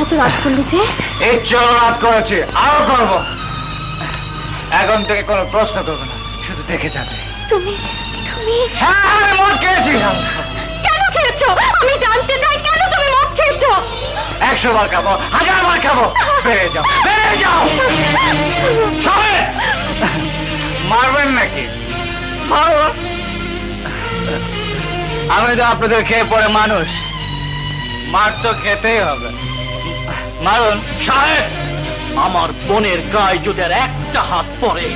এত রাত করলে যে? এই চলো রাত করেছি, আরো করবো। এখন থেকে কোনো প্রশ্ন করবো না, শুধু দেখে যাবে। তুমি তুমি হ্যাঁ, মদ খেয়েছি। কেন খেয়েছো? আমি জানতে চাই কেন তুমি মদ খেয়েছো? 100 বার খাবো, 1000 বার খাবো। বেড়ে যাও, বেড়ে যাও। সবে মারবেন নাকি? মারো। আমি তো আপনাদের খেয়ে পড়ে মানুষ, মার তো খেতেই হবে। মারুন। সাহেব, আমার বোনের গায়ে যদি আর একটা হাত পড়ে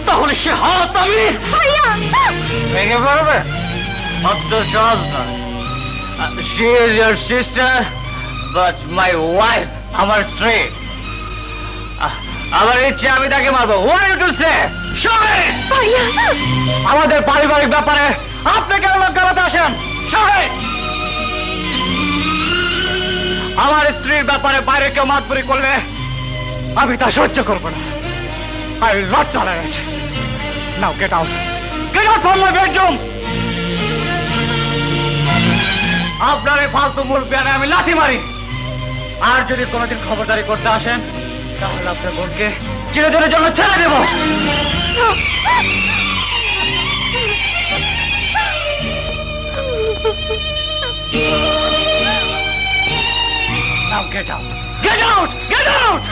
তাহলে সে হাত আমি ভেঙে পড়বে? অত সহজ নয়। She is your sister, but my wife, আমার স্ত্রী। আমার ইচ্ছে আমি তাকে মারবো। What you to say? শোনেন, আমাদের পারিবারিক ব্যাপারে আপনি কেন লোক গালাতে আসেন? শোনেন, আমার স্ত্রীর ব্যাপারে বাইরে কেউ মাতবরি করলে আমি তা সহ্য করবো না। I will not tolerate. Now get out. Get out from my bedroom. আপনার এই ফালতু মুরব্বিয়ানে আমি লাথি মারি। আর যদি কোনোদিন খবরদারি করতে আসেন তাহলে আপনার বোনকে চিরদিনের জন্য ছেড়ে দেব। Now get out. Get out. Get out.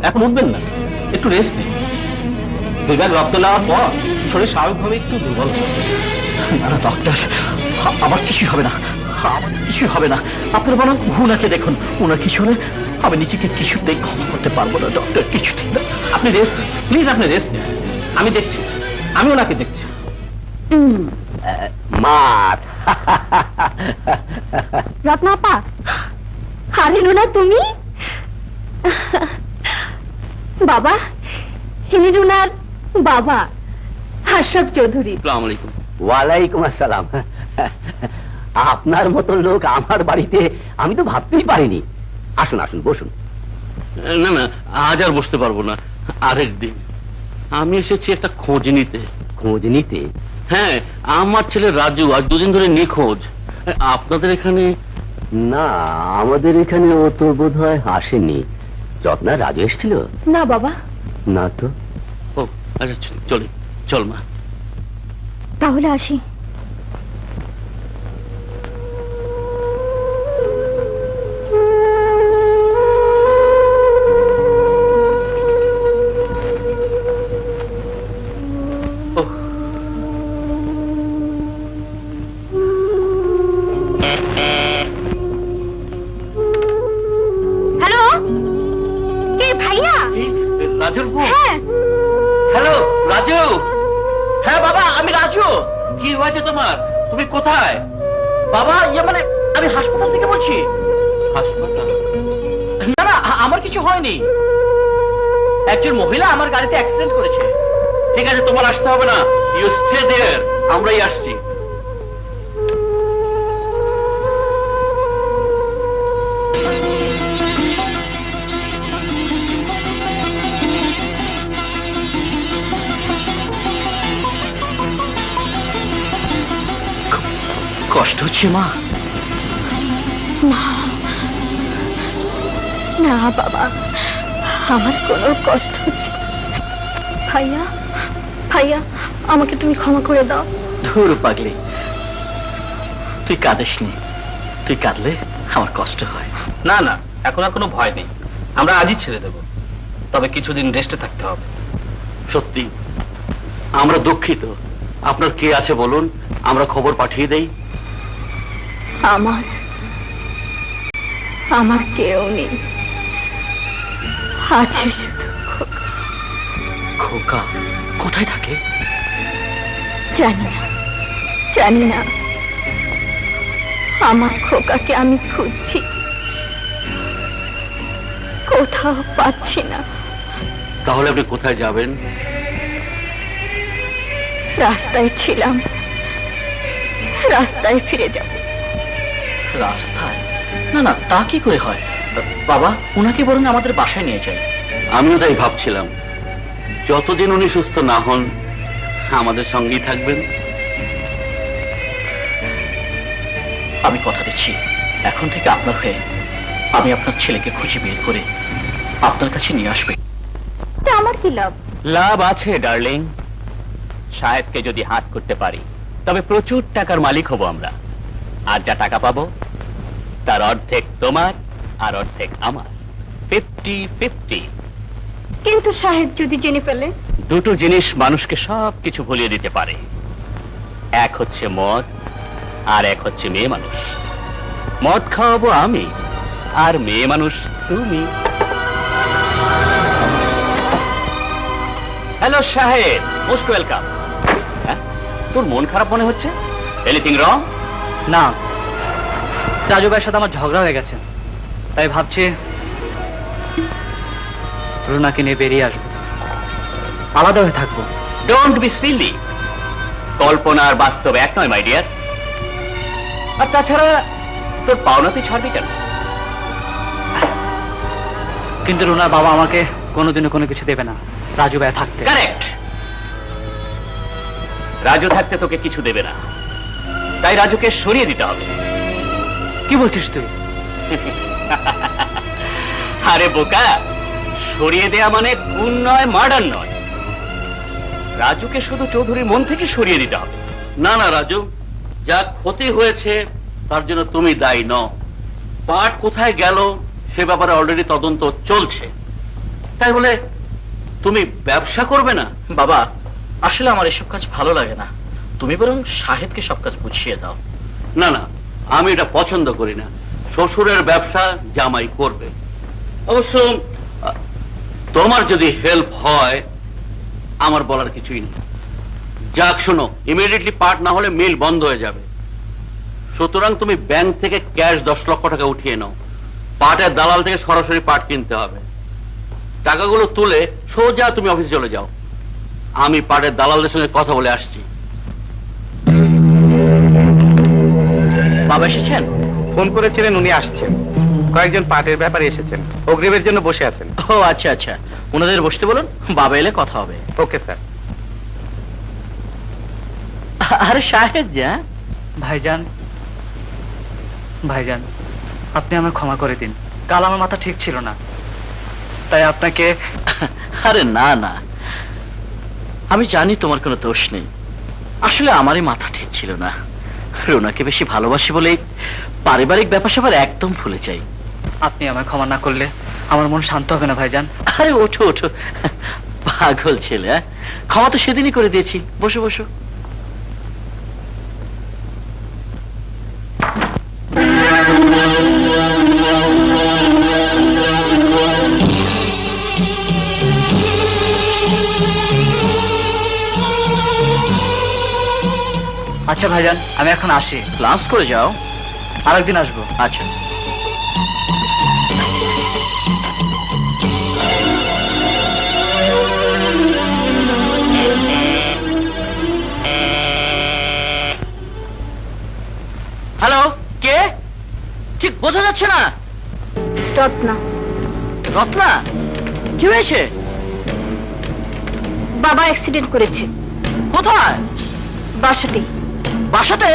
এখন উঠবেন না, একটু রেস্ট নিন। 2 ব্যাগ রক্ত নেওয়ার পর শরীর স্বাভাবিকভাবে একটু দুর্বল। না না ডক্টর, আমার কিছু হবে না, আমার কিছু হবে না। আপনার বরং উনাকে দেখুন, উনার কিছু হলে আমি নিজেকে কিছুতেই ক্ষমা করতে পারবো না ডক্টর, কিছুতেই না। আপনি রেস্ট নিন, প্লিজ আপনি রেস্ট নিন। আমি দেখছি, আমি ওনাকে দেখছি। মার। রত্নাপা, আরে রুনা তুমি? বাবা, ইনি রুনার বাবা আশরাফ চৌধুরী। আসসালামু আলাইকুম। ওয়ালাইকুম আসসালাম। আপনার মতো লোক আমার বাড়িতে আমি তো ভাবতেই পারিনি। আসুন আসুন, বসুন। না না, আজ আর বসতে পারবো না, আরেকদিন। আমি এসেছি একটা খোঁজ নিতে। খোঁজ নিতে? হ্যাঁ, আমার ছেলে রাজু আজ 2 দিন ধরে নিখোঁজ। আপনাদের এখানে? না, আমাদের এখানে ও তো বোধ হয় আসেনি। রত্না, রাজু এসেছিল? না বাবা। না তো। ও আচ্ছা, চলি, চল মা। তাহলে আসি। হ্যালো, কে ভাইয়া? রাজুর বউ? হ্যাঁ। হ্যালো রাজু। হ্যাঁ বাবা, আমি রাজু। কি হয়েছে তোমার? তুমি কোথায়? বাবা, মানে আমি হাসপাতাল থেকে বলছি। হাসপাতাল? না না, আমার কিছু হয়নি। একজন মহিলা আমার গাড়িতে অ্যাক্সিডেন্ট করেছে। ঠিক আছে, তোমার আসতে হবে না, ইউ স্টে দেয়ার, আমরাই আসছি। কষ্ট হচ্ছে মা? না বাবা, আমার কোনো কষ্ট হচ্ছে না। ভাইয়া ভাইয়া, আমাকে তুমি ক্ষমা করে দাও। ধুর পাগলি, তুই কাঁদিসনি। তুই কাঁদলে আমার কষ্ট হয়। না না, এখন আর কোনো ভয় নেই, আমরা আজই ছেড়ে দেব। তবে কিছুদিন রেস্টে থাকতে হবে। সত্যি আমরা দুঃখিত। আপনার কে আছে বলুন, আমরা খবর পাঠিয়ে দেই। আমার আমার কেউ নেই, আছে শুধু খোকা। খোকা কোথায় থাকে? জানি না, আমার খোকাকে আমি খুঁজছি, কোথাও পাচ্ছি না। তাহলে আপনি কোথায় যাবেন? রাস্তায় ছিলাম, রাস্তায় ফিরে যাব। রাস্তায়? না না, তা কি করে হয়? বাবা, উনাকে বরং আমাদের বাসায় নিয়ে যাই। আমিও তাই ভাবছিলাম, যতদিন উনি সুস্থ না হন আমাদের সঙ্গেই থাকবেন। আমি কথা দিচ্ছি, এখন থেকে আপনার হয়ে আমি আপনার ছেলেকে খুঁজে বের করে আপনার কাছে নিয়ে আসবে। তা আমার কি লাভ? লাভ আছে ডার্লিং। শাহেদকে যদি হাত করতে পারি তবে প্রচুর টাকার মালিক হব আমরা। আর যা টাকা পাবো তার অর্ধেক তোমার আর অর্ধেক আমার, 50-50। কিন্তু সাহেব যদি জেনে ফেলে? দুটো জিনিস মানুষকে সব কিছু ভুলিয়ে দিতে পারে, এক হচ্ছে মদ আর এক হচ্ছে মেয়ে মানুষ। মদ খাওয়াবো আমি আর মেয়ে মানুষ তুমি। Hello Shahed, most welcome. তোর মন খারাপ মনে হচ্ছে? Anything wrong? না, রাজু ভাইয়ের সাথে আমার ঝগড়া হয়ে গেছে, তাই ভাবছি রুনাকে নিয়ে বেরিয়ে আসবো, আলাদা হয়ে থাকবো। Don't be silly. কল্পনা আর বাস্তব এক নয় মাই ডিয়ার। আর তাছাড়া তোর পাওনা তুই ছাড়বি কেন? কিন্তু রুনার বাবা আমাকে কোনোদিনও কোনো কিছু দেবে না রাজু ভাই থাকতে। কারেক্ট। রাজু থাকতে তোকে কিছু দেবে না, তাই রাজুকে সরিয়ে দিতে হবে। কি বলছিস তুই? আরে বোকা, সরিয়ে দেয়া মানে খুন নয়, মার্ডার নয়। রাজুকে শুধু চৌধুরীর মন থেকে সরিয়ে দিতে হবে। না না রাজু, যা ক্ষতি হয়েছে তার জন্য তুমি দায়ী নও। পাট কোথায় গেল সে ব্যাপারে অলরেডি তদন্ত চলছে। তাই বলে তুমি ব্যবসা করবে না? বাবা, আসলে আমার এসব কাজ ভালো লাগে না, তুমি বরং শাহেদকে সব কাজ বুঝিয়ে দাও। না না, আমি এটা পছন্দ করি না। শ্বশুরের ব্যবসা জামাই করবে। অবশ্য তোমার যদি হেল্প হয় আমার বলার কিছুই নেই। যাক শোনো, ইমিডিয়েটলি পার্ট না হলে মিল বন্ধ হয়ে যাবে। সুতরাং তুমি ব্যাংক থেকে ক্যাশ 10 লক্ষ টাকা উঠিয়ে নাও। পাটের দালাল থেকে সরাসরি পাট কিনতে হবে। টাকাগুলো তুলে সোজা তুমি অফিসে চলে যাও। আমি পাটের দালালদের সঙ্গে কথা বলে আসছি। বাবা এসেছেন? ফোন করেছিলেন, উনি আসছেন। কয়েকজন পার্টির ব্যাপারে এসেছেন, অগ্রিমের জন্য বসে আছেন। ও আচ্ছা আচ্ছা, ওনাদের বসতে বলুন, বাবা এলে কথা হবে। Okay sir. আরে শাহেদ যা। ভাইজান, ভাইজান, আপনি আমায় ক্ষমা করে দিন। কাল আমার মাথা ঠিক ছিল না, তাই আপনাকে। আরে না না, আমি জানি তোমার কোনো দোষ নেই। আসলে আমারই মাথা ঠিক ছিল না। রুনাকে বেশি ভালোবাসি বলেই পারিবারিক ব্যাপার স্যাপার একদম ভুলে যাই। আপনি আমায় ক্ষমা না করলে আমার মন শান্ত হবে না ভাইজান। আরে ওঠো ওঠো, পাগল ছেলে। ক্ষমা তো সেদিনই করে দিয়েছি, বসো বসো। আচ্ছা ভাইজান, আমি এখন আসি। লাঞ্চ করে যাও। আরেকদিন আসবো। আচ্ছা। হ্যালো, কে? ঠিক বোঝা যাচ্ছে না। রত্না। রত্না? কি হয়েছে? বাবা অ্যাক্সিডেন্ট করেছে। কোথায়? বাসাতে। বাসাতে?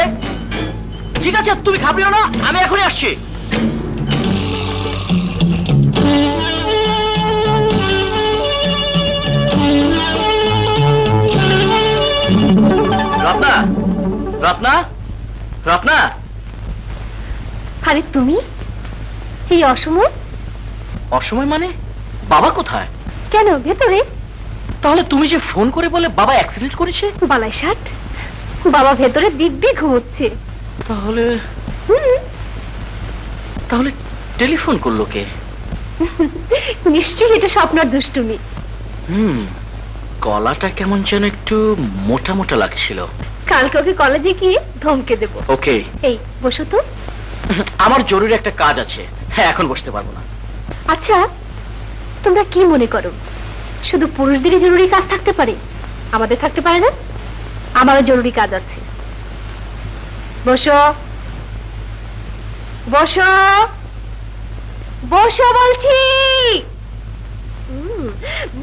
ঠিক আছে, তুমি ঘাবড়িও না, আমি এখনই আসছি। রত্না, রত্না, আরে তুমি এই অসময়? অসময় মানে? বাবা কোথায়? কেন, ভেতরে? তাহলে তুমি যে ফোন করে বলে বাবা অ্যাক্সিডেন্ট করেছে? বালাই ষাট, বাবা ভেতরে দিব্যি ঘুমোচ্ছে। তাহলে হুম, তাহলে টেলিফোন করলো কে? নিশ্চয়ই এটা স্বপ্নের দুষ্টুমি। গলাটা কেমন যেন একটু মোটা মোটা লাগছিল। কালকে ওকে কলেজে গিয়ে ধমকে দেবো। ওকে, এই বসো তো। আমার জরুরি একটা কাজ আছে। হ্যাঁ, এখন বসতে পারবো না। আচ্ছা, তোমরা কি মনে করো শুধু পুরুষদেরই জরুরি কাজ থাকতে পারে, আমাদের থাকতে পারে না? আমারও জরুরি কাজ আছে। বসো বসো বসো বলছি,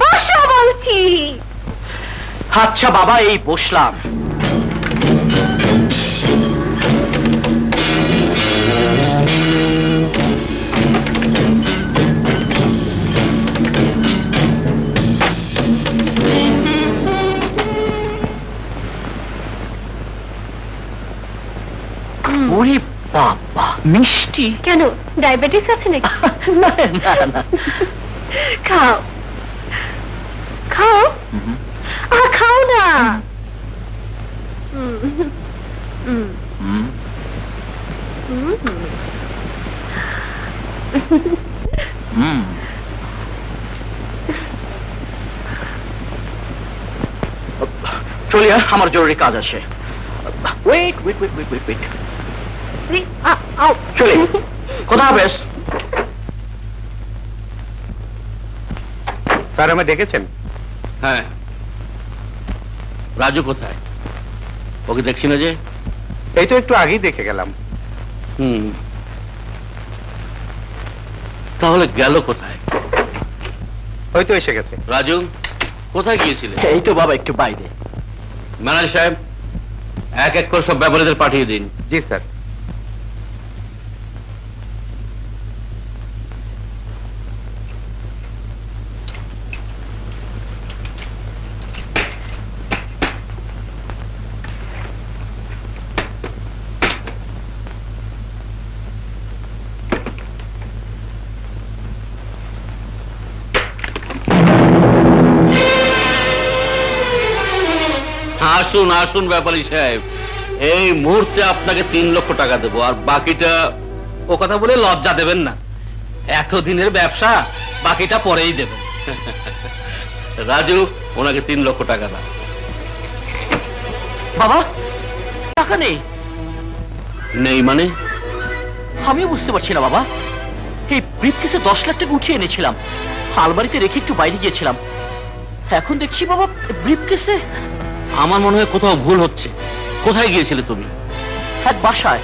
বসো বলছি। আচ্ছা বাবা, এই বসলাম। ওরে বাবা, মিষ্টি! কেন, ডায়াবেটিস আছে নাকি? না, না, না। খাও খাও, খাও না। হুম, হুম, হুম, চলিয়া, আমার জরুরি কাজ আছে। Wait wait wait wait wait wait আও। চলে, কোথা বেশ? স্যার, আমায় ডেকেছেন? হ্যাঁ, রাজু কোথায়? ওকে দেখছি না যে। এই তো একটু আগেই দেখে গেলাম। তাহলে গেল কোথায়? হয়তো এসে গেছে। রাজু, কোথায় গিয়েছিলে? এই তো বাবা, একটু বাইরে। ম্যানেজার সাহেব, এক এক করে সব ব্যাপারীদের পাঠিয়ে দিন। জি স্যার। আসুন আসুন ব্যাপারী সাহেব, এই মুহূর্তে আপনাকে 3 লক্ষ টাকা দেবো, আর বাকিটা। ও কথা বলে লজ্জা দেবেন না, এতদিনের ব্যবসা, বাকিটা পরেই দেবেন। রাজু, ওনাকে 3 লক্ষ টাকা দাও। বাবা, টাকা নেই? নেই মানে? আমিও বুঝতে পারছি না বাবা। এই ব্রিফকেসে 10 লাখ টাকা উঠিয়ে এনেছিলাম, আলমারিতে রেখে একটু বাইরে গিয়েছিলাম। এখন দেখছি বাবা, ব্রিফকেসে। আমার মনে হয় কোথাও ভুল হচ্ছে। কোথায় গিয়েছিলে তুমি? এক বাসায়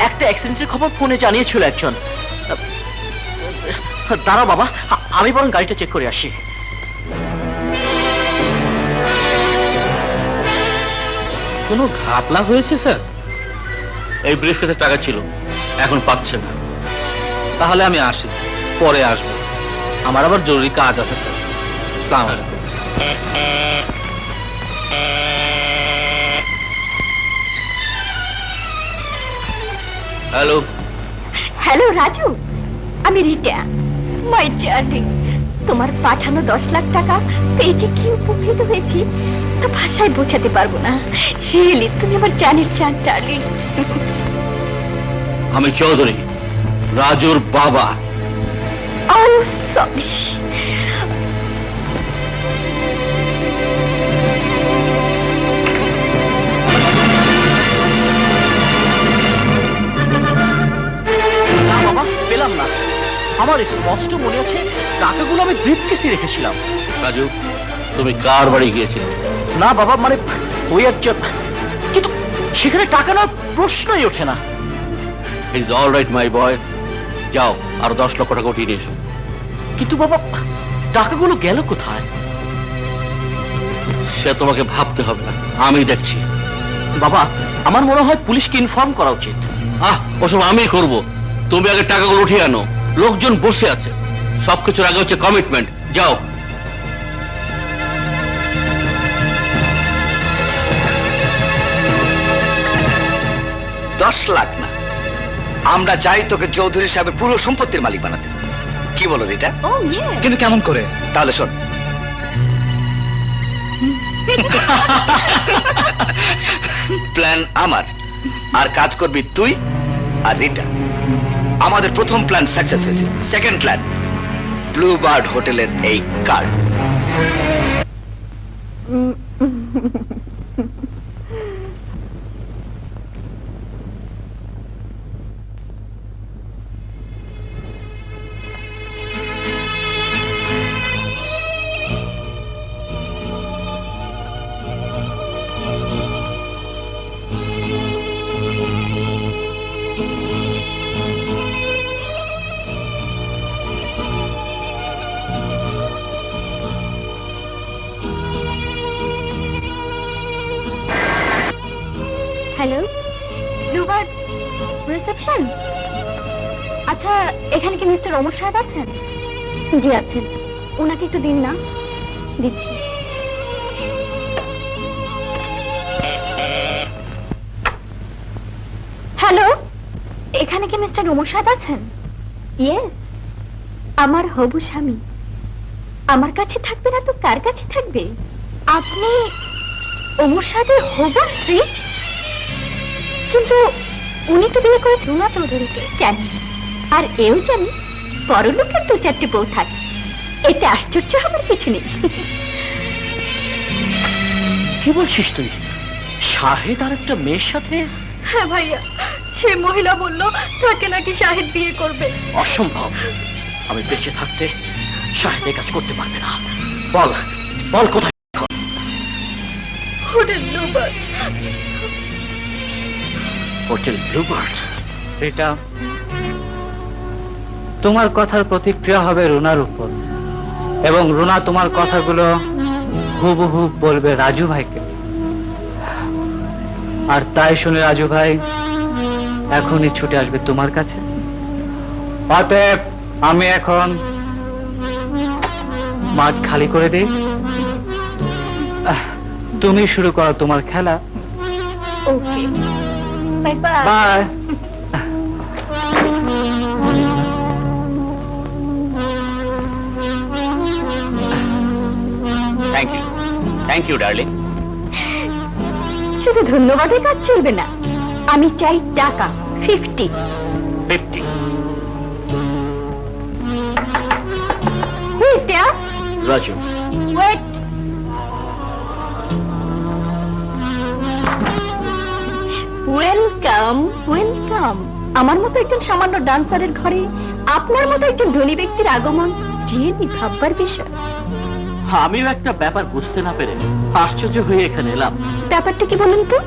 একটা অ্যাক্সিডেন্টের খবর ফোনে জানিয়েছিল একজন। দাঁড়াও বাবা, আমি বরং গাড়িটা চেক করে আসি। কোনো ঘাপলা হয়েছে স্যার? এই ব্রিফকেসে টাকা ছিল, এখন পাচ্ছে না। তাহলে আমি আসি, পরে আসবো, আমার আবার জরুরি কাজ আছে স্যার। আসসালামু আলাইকুম। হ্যালো। হ্যালো রাজু, আমি রিটা, মাই ডার্লিং। তোমার পাঠানো 10 লাখ টাকা পেয়ে যে কি উপকৃত হয়েছি তা ভাষায় বোঝাতে পারবো না। রিয়েলি তুমি আমার জানের চান ডার্লিং। আমি চৌধুরী, রাজুর বাবা। ও সরি। না বাবা, পেলাম না। আমার স্পষ্ট মনে আছে টাকাগুলো আমি ব্রিফকেসে রেখেছিলাম। রাজু, তুমি কার বাড়ি গিয়েছিলে? না বাবা, মানে ওই একজন, কিন্তু সেখানে টাকা নেওয়ার প্রশ্নই ওঠে না। ইজ অল রাইট মাই বয়, যাও আর 10 লক্ষ টাকা উঠিয়ে নিয়ে এসো। কিন্তু বাবা, টাকাগুলো গেল কোথায়? সে তোমাকে ভাবতে হবে না, আমি দেখছি। বাবা, আমার মনে হয় পুলিশকে ইনফর্ম করা উচিত। ওসব আমি করব, তুমি আগে টাকাগুলো উঠিয়ে আনো। লোকজন বসে আছে, সবকিছুর আগে হচ্ছে কমিটমেন্ট। যাও। 10 লাখ না, আমরা চাই তোকে চৌধুরী সাহেবের পুরো সম্পত্তির মালিক বানাতে। কি বলো রিটা? ও ইয়ে, কিন্তু কেমন করে? তাহলে শোন, প্ল্যান আমার, আর কাজ করবি তুই আর রিটা। আমাদের প্রথম প্ল্যান সাকসেস হয়েছে। সেকেন্ড প্ল্যান, ব্লু বার্ড হোটেলের এই কার্ড। Hello, Bluebird reception. আচ্ছা, এখানে কি মিস্টার ওমর সাহেব আছেন? জি আছেন। ওনাকে একটু দিন না। দিচ্ছি। হ্যালো, এখানে কি মিস্টার ওমর সাহেব আছেন? ইয়েস, আমার হবু স্বামী। আমার কাছে থাকবে না তো কার কাছে থাকবে? আপনি ওমর সাহেবের হবু স্ত্রী? কিন্তু উনি তো বিয়ে করেছেন রুনা চৌধুরীকে। জানি, আর এও জানি পরলোকের 2-4টে বউ থাকে। এতে আশ্চর্য হবার কিছু নেই। কি বলছিস তুই? শাহেদ আর একটা মেয়ের সাথে? হ্যাঁ ভাইয়া, সে মহিলা বলল তাকে নাকি শাহেদ বিয়ে করবে। অসম্ভব। আমি বেঁচে থাকতে শাহেদ এই কাজ করতে পারবে না। বল বল, কোথায়? Hotel Bluebird. Hotel Bluebird. Rita, তোমার কথার প্রতিক্রিয়া হবে রুনার উপর, এবং রুনা তোমার কথাগুলো হুবহু বলবে রাজু ভাইকে। আর তাই শুনে রাজু ভাই এখনই ছুটে আসবে তোমার কাছে। অতএব আমি এখন মাঠ খালি করে দিই। তুমি শুরু করো তোমার খেলা। Okay, bye bye. Bye. Thank you darling. শুধু ধন্যবাদে কাজ চলবে না, আমি চাই টাকা 50। 50। Who is there? Raju. Wait. Welcome, welcome. আমার মতো একজন সামান্য ডান্সারের ঘরে আপনার মতো একজন ধনী ব্যক্তির আগমন যে ভাববার বিষয়। আমিও একটা ব্যাপার বুঝতে না পেরে আশ্চর্য হয়ে এখানে এলাম। ব্যাপারটা কি বলুন তো?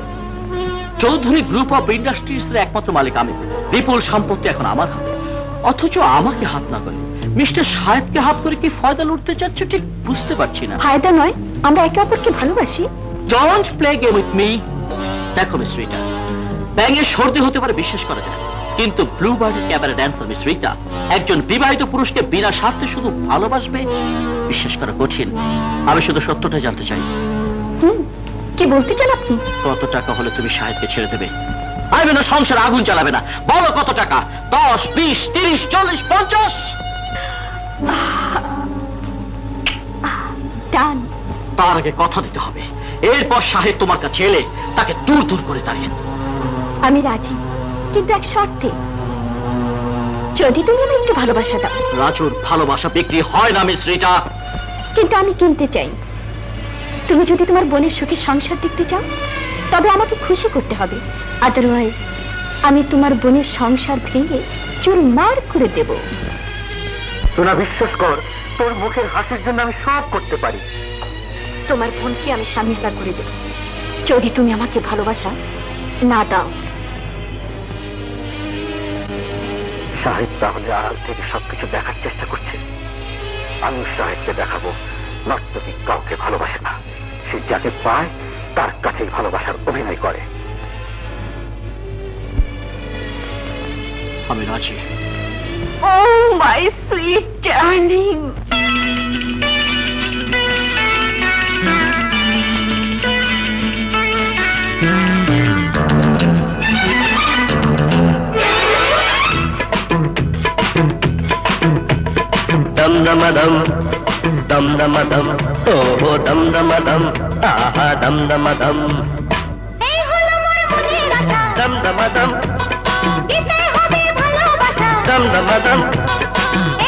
চৌধুরী গ্রুপ অফ ইন্ডাস্ট্রিজ এর একমাত্র মালিক আমি। বিপুল সম্পত্তি এখন আমার হাতে, অথচ আমাকে হাত না করে মিস্টার শাহেদকে হাত করে কি ফয়দা লুটতে চাচ্ছ ঠিক বুঝতে পারছি না। ফায়দা নয়, আমরা একে অপরকে ভালোবাসি। Don't play game with me. দেখো মিস রিটা, ব্যাঙের সর্দি হতে পারে বিশ্বাস করা যায়, কিন্তু ব্লু বার্ডের ক্যাবারে ড্যান্সার মিস রিটা একজন বিবাহিত পুরুষকে বিনা স্বার্থে শুধু ভালোবাসবে, বিশ্বাস করা কঠিন। আমি শুধু সত্যটা জানতে চাই। কি বলতে চান আপনি? কত টাকা হলে তুমি শাহেদকে ছেড়ে দেবে? আমি না সংসার আগুন জ্বালাবে না। বলো কত টাকা? 10, 20, 30, 40, 50? ডান। তার আগে কথা দিতে হবে। এরপর শাহেদ তোমার কাছে এলে তাকে দূর দূর করে দাঁড়িয়ে। আমি রাজি, কিন্তু এক শর্তে। যদি তুমি আমায় একটু ভালোবাসা দাও। রাজুর ভালোবাসা বিক্রি হয় না মিস রিটা। কিন্তু আমি কিনতে চাই। তুমি যদি তোমার বোনের সুখে সংসার দেখতে চাও, তবে আমাকে খুশি করতে হবে। আদারওয়াইজ আমি তোমার বোনের সংসার ভেঙে চুরমার করে দেব। তোরা বিশ্বাস কর, তোর মুখের হাসির জন্য আমি সব করতে পারি। তোমার বোনকে আমি স্বামীর করে দেব, যদি তুমি আমাকে ভালোবাসা না দাও। শাহেদ তাহলে আড়াল থেকে সবকিছু দেখার চেষ্টা করছে। আমি শাহেদকে দেখাবো নর্তকী কাউকে ভালোবাসে না, সে যাকে পায় তার কাছেই ভালোবাসার অভিনয় করে। আমি রাজি। Oh, my sweet darling. দম দম দম দম দম দম ও দম দম দম আহা দম দম দম এই হলো মোর মনের আশা, দম দম দম দিতে হবে ভালোবাসা। দম দম দম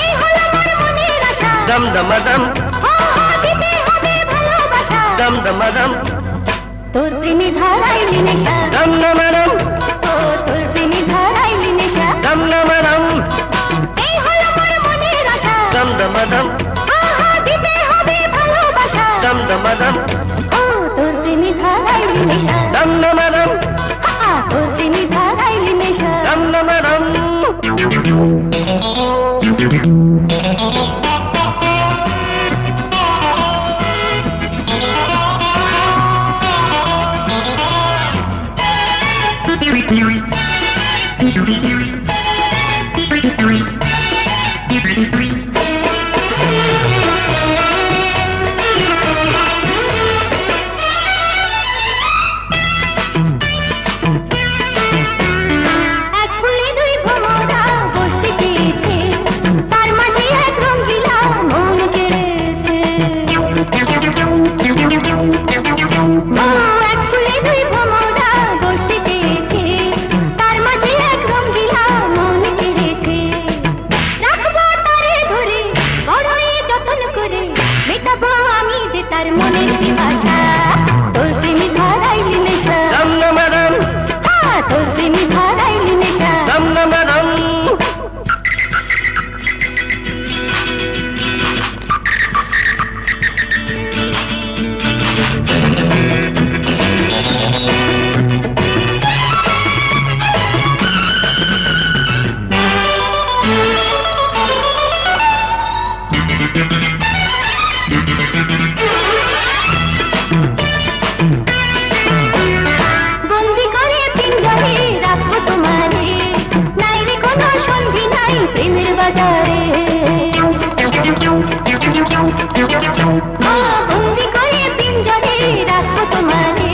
এই হলো মোর মনের আশা, দম দম দম ও দিতে হবে ভালোবাসা। দম দম দম তোর প্রেমে ধরাইলি নেশা, দম দম দম ও তোর প্রেমে ধরাইলি নেশা। দম দম দম এই হলো মোর মনের আশা, দম দম দম আহা দিতে হবে ভালোবাসা। দম দম দম ও তোর প্রেমে ধরাইলি নেশা, দম দম দম আহা তোর প্রেমে ধরাইলি নেশা। দম দম দম এক ফুলে দুই ভ্রমরা বসতে চেয়েছে, তার মাঝে এক রঙিলা মন কেড়েছে। ও এক ফুলে দুই ভ্রমরা বসতে চেয়েছে, তার মাঝে এক রঙিলা মন কেড়েছে। রাখবো তারে ধরে, বড়ই যত্ন করে, মেটাবো আমি যে তার মনের পিপাসা। তোর প্রেমে ধরাইলি নেশা, দম দম দম তোর প্রেমে ধরাইলি নেশা। দম দম দম বন্দি করে পিঞ্জরে রাখবো তোমারে, নাই রে কোনো সন্ধি নাই প্রেমের বাজারে। ও বন্দি করে পিঞ্জরে রাখবো তোমারে,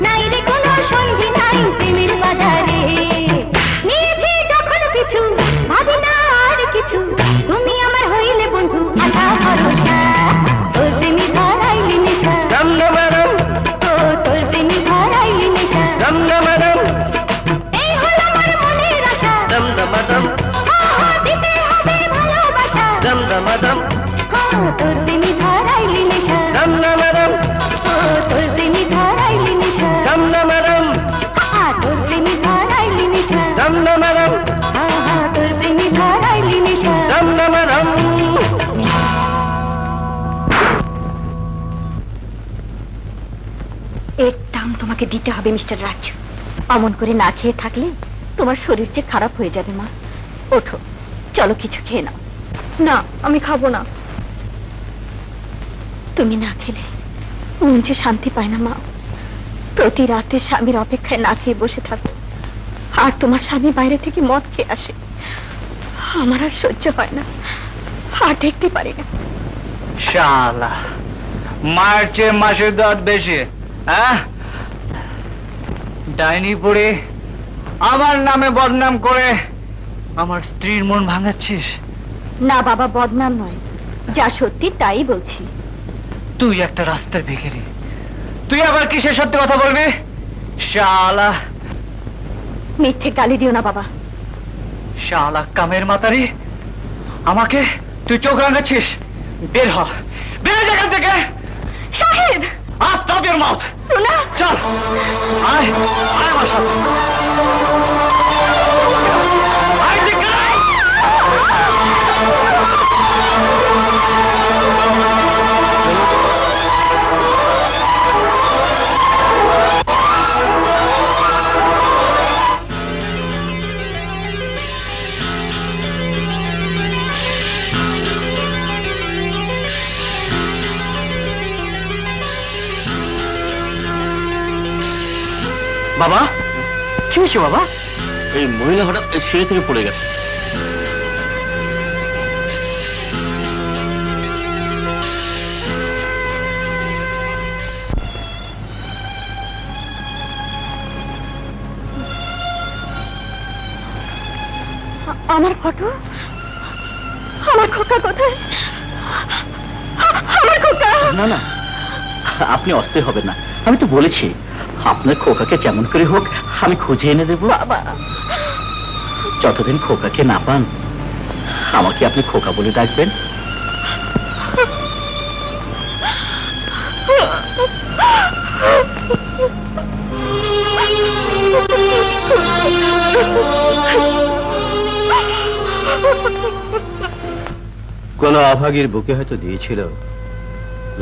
নাই রে কোনো সন্ধি নাই প্রেমের বাজারে। নিয়েছি যখন কিছু, ভাবি না আর কিছু, তুমি আমার হইলে বন্ধু আশা ভরসা। তোর প্রেমে ধরাইলি নেশা, দম দম দম ও তোর প্রেমে ধরাইলি নেশা। দম দম দম এই হলো মোর মনের আশা, দম দম দম আহা দিতে হবে ভালোবাসা। দম দম দম ও তোর প্রেমে ধরাইলি নেশা, দম দম দম ও তোর প্রেমে ধরাইলি নেশা। দম দম দম আহা তোর প্রেমে ধরাইলি নেশা, দম দম দম আহা তোর প্রেমে ধরাইলি নেশা। দম দম দম এর দাম তোমাকে দিতে হবে মিস্টার রাজু। অমন করে না খেয়ে থাকলে তোমার শরীর যে খারাপ হয়ে যাবে মা। ওঠো, চলো কিছু খেয়ে নাও। না, আমি খাবো না। তুমি না খেলে মন যে শান্তি পায় না মা। প্রতি রাতে স্বামীর অপেক্ষায় না খেয়ে বসে থাকো, আর তোমার স্বামী বাইরে থেকে মদ খেয়ে আসে। আমার আর সহ্য হয় না, আর দেখতে পারি না। শালা মায়ের চেয়ে মাসের দাঁত বেশি, হ্যাঁ? ডাইনি পড়ে আমার নামে বদনাম করে আমার স্ত্রীর মন ভাঙাচ্ছিস। না বাবা, বদনাম নয়, যা সত্যি তাই বলছি। তুই একটা রাস্তার ভিখারি, তুই আবার কিসের সত্যি কথা বলবি? শালা মিথ্যে গালি দিও না বাবা। শালা কামের মাতারি, আমাকে তুই চোখ রাঙাচ্ছিস। বের হ, বের হ এখান থেকে। সাহেব! আজ তোদের মত। রুনা! চল, আয় আয় আমার সাথে। আয় দিকে আয়। বাবা, কি হয়েছে বাবা? এই মহিলা হঠাৎ সিঁড়ি থেকে পড়ে গেছে। আমার ফটো, আমার আমার খোকা কোথায়? আমার খোকা! না না, আপনি অস্থির হবেন না। আমি তো বলেছি আপনার খোকাকে যেমন করে হোক আমি খুঁজে এনে দেবো। বাবা, যতদিন খোকাকে না পান আমাকে আপনি খোকা বলে ডাকবেন। কোন অভাগীর বুকে হয়তো দিয়েছিল,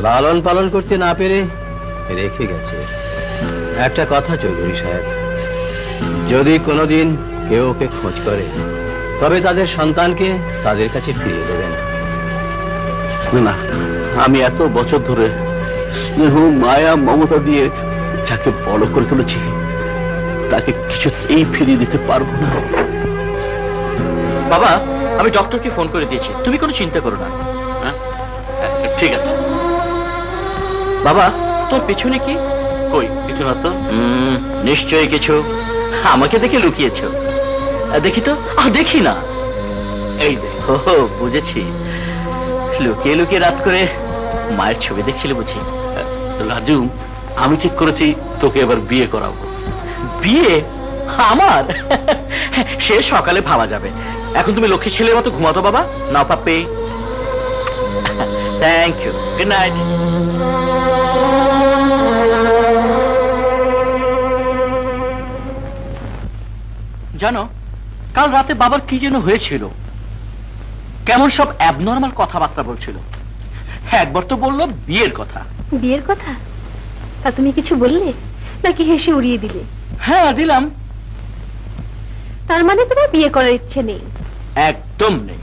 লালন পালন করতে না পেরে রেখে গেছে। একটা কথা চৌধুরী সাহেব, যদি কোনোদিন কেউ ওকে খোঁজ করে তবে তাদের সন্তানকে তাদের কাছে ফিরিয়ে দেবেন। না, আমি এত বছর ধরে স্নেহ মায়া মমতা দিয়ে যাকে বড় করে তুলেছি তাকে কিছুতেই ফিরিয়ে দিতে পারবো না। বাবা, আমি ডক্টরকে ফোন করে দিয়েছি, তুমি কোনো চিন্তা করো না। হ্যাঁ? ঠিক আছে। বাবা, তোর পেছনে কি? কই, কিছু না তো। নিশ্চয়ই কিছু। আমাকে দেখে লুকিয়েছো। দেখি তো। দেখি না। এই দেখ। ও, বুঝেছি। লুকিয়ে লুকিয়ে রাত করে মায়ের ছবি দেখছিলে বুঝি। রাজু, আমি ঠিক করেছি তোকে এবার বিয়ে করাবো। বিয়ে? আমার? সে সকালে ভাবা যাবে। এখন তুমি লক্ষ্মী ছেলের মতো ঘুমাতো বাবা। নাও পাপ্পি। Thank you. Good night. জানো, কাল রাতে বাবার কি যেন হয়েছিল, কেমন সব অ্যাবনর্মাল কথাবার্তা বলছিল। একবার তো বললো বিয়ের কথা। বিয়ের কথা? তা তুমি কিছু বললে নাকি হেসে উড়িয়ে দিলে? হ্যাঁ, দিলাম। তার মানে তোমার বিয়ে করার ইচ্ছে নেই? একদম নেই।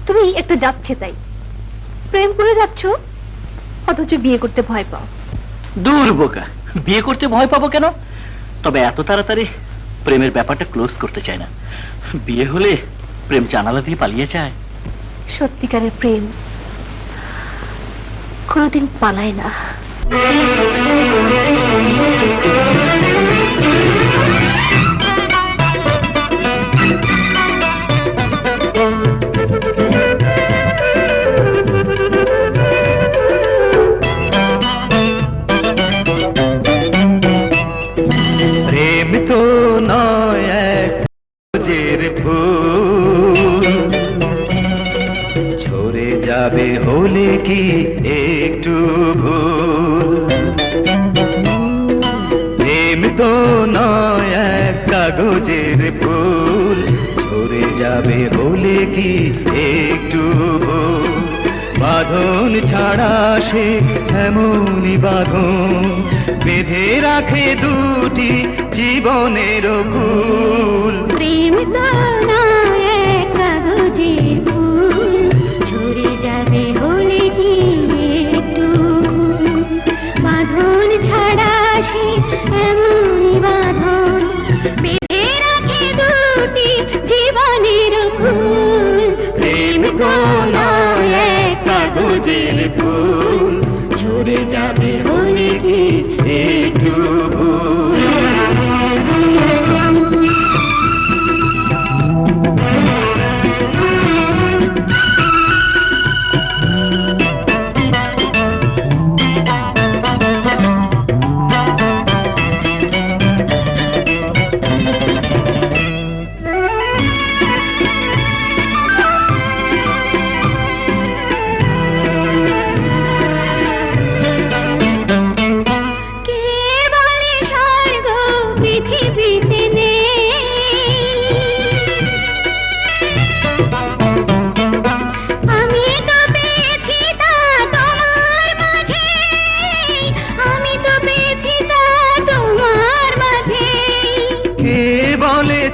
তুমি একটু যাচ্ছে তাই প্রেম করে যাচ্ছ, অথচ বিয়ে করতে ভয় পাও। দূর বোকা, বিয়ে করতে ভয় পাবো কেন? তবে এত তাড়াতাড়ি প্রেমের ব্যাপারটা ক্লোজ করতে চাই না। বিয়ে হলে প্রেম জানালা দিয়ে পালিয়ে যায়। সত্যিকারের প্রেম কোনোদিন পালায় না। প্রেম তো নয় এক রোজের ফুল, ঝরে যাবে হলে কি একটু ভুল। প্রেম তো নয় এক কাগজের ফুল, ঝরে যাবে হলে কি একটু ভুল। বাঁধন ছাড়া সে এমনই বাঁধন, বেঁধে রাখে দুটি জীবনের কুল। প্রেম তো নয় এক কাগজের ফুল, ঝরে যাবে হলে কি একটু ভুল। বাঁধন ছাড়া সে এমনই বাঁধন, বেঁধে রাখে দুটি জীবনের কুল। প্রেম তো নয় এক কাগজের ফুল, ঝরে যাবে হলে কি একটু ভুল।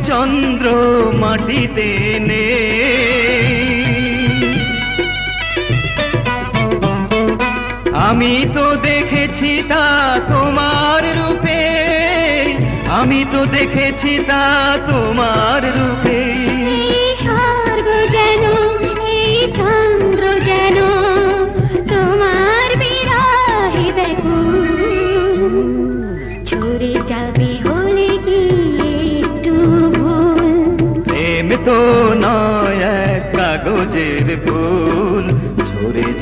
চন্দ্র মাটিতে নেই, আমি তো দেখেছি তা তোমার রূপে, আমি তো দেখেছি তা তোমার রূপে। এই স্বর্গ যেন, এই চন্দ্র যেন তোমার বিরহে ব্যাকুল, ছুড়ে যাবে হলে কি প্রেম তো নয় এক কাগজের ফুল,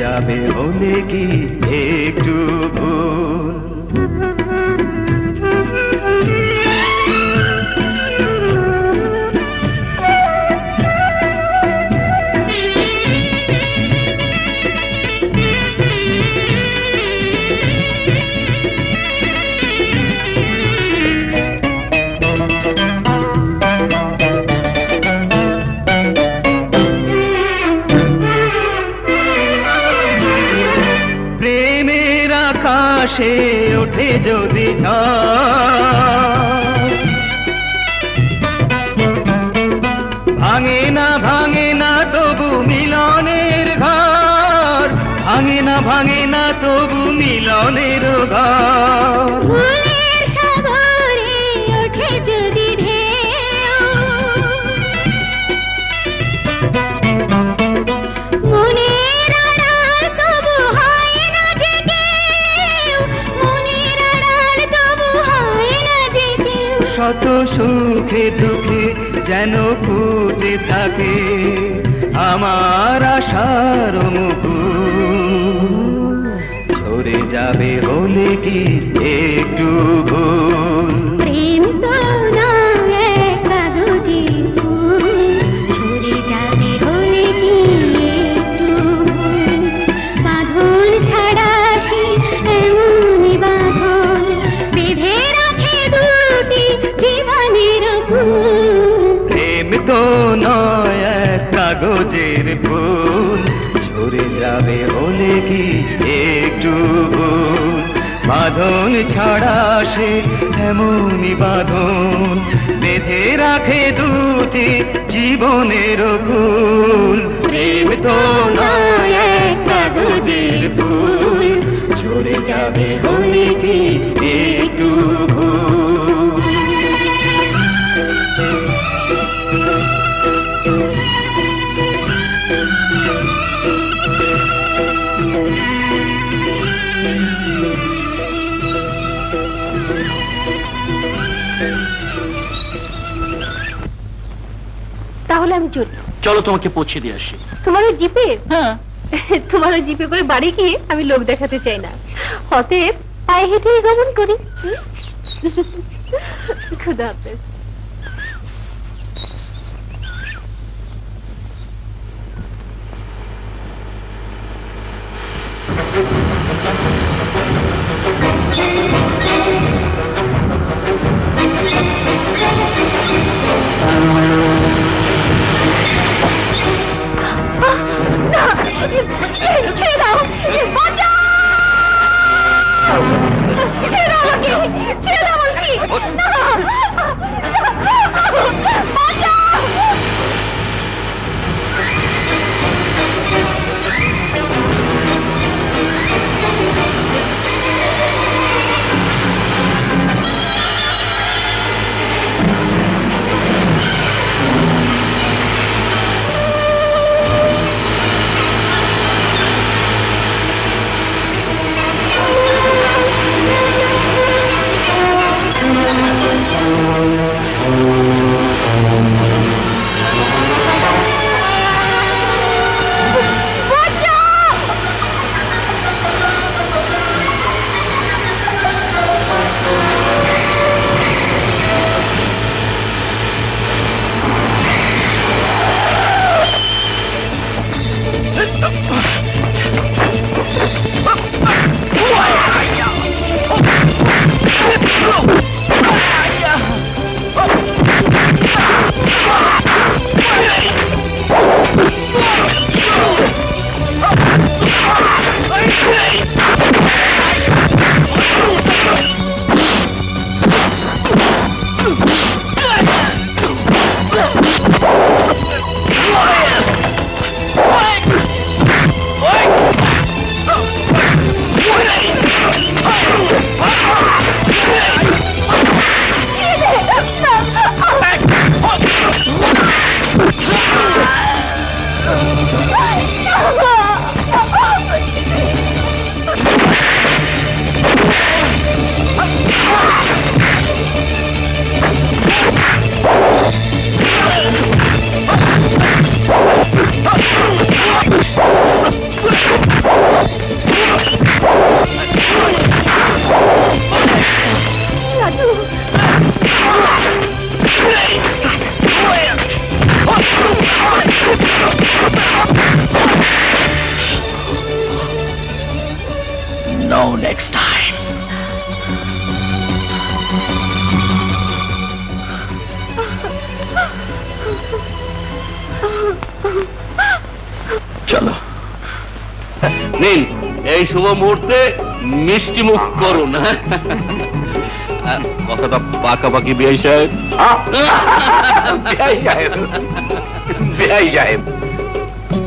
যাবে হলে কি একটু ভুল। প্রেমের আকাশে ওঠে যদি ঝড়, ভাঙে না তবু মিলনের ঘর, ভাঙে না তবু মিলনের ঘর। ফুলের সাগরে ওঠে যদি ঢেউ, মনের আড়াল তবু হয় না যে কেউ, মনের আড়াল তবু হয় না যে কেউ। শত সুখে দুঃখে যেন ফুটে থাকে আমার আশার মুকুল। ঝরে যাবে হলে কি একটু ভুল। প্রেম তো নয় এক কাগজের ফুল, ঝরে যাবে হলে কি একটু ভুল। বাঁধন ছাড়া সে এমনই বাঁধন, বেঁধে রাখে দুটি জীবনের ফুল। প্রেম তো নয় এক কাগজের ফুল, ঝরে যাবে হলে কি একটু ভুল। বাঁধন ছাড়া সে এমনই বাঁধন, বেঁধে রাখে দুটি জীবনের ফুল। প্রেম তো নয় এক কাগজের ফুল, ঝরে যাবে হলে কি একটু ভুল। তাহলে আমি চলি। চলো তোমাকে পৌঁছে দিয়ে আসি। তোমার ওই জিপে? হ্যাঁ। তোমার ওই জিপে করে বাড়ি গিয়ে আমি লোক দেখাতে চাই না, অতএব পায়ে হেঁটেই গমন করি। খুদা হাফেজ। ছেড়ে দাও, বাঁচাও! ছেড়ে দাও আমাকে, ছেড়ে দাও বলছি। না! বাঁচাও! Next time. চলো নিন, এই শুভ মুহূর্তে মিষ্টি মুখ করুন। কথাটা পাকাপাকি বিআই সাহেব। বেআই সাহেব, বেআই সাহেব,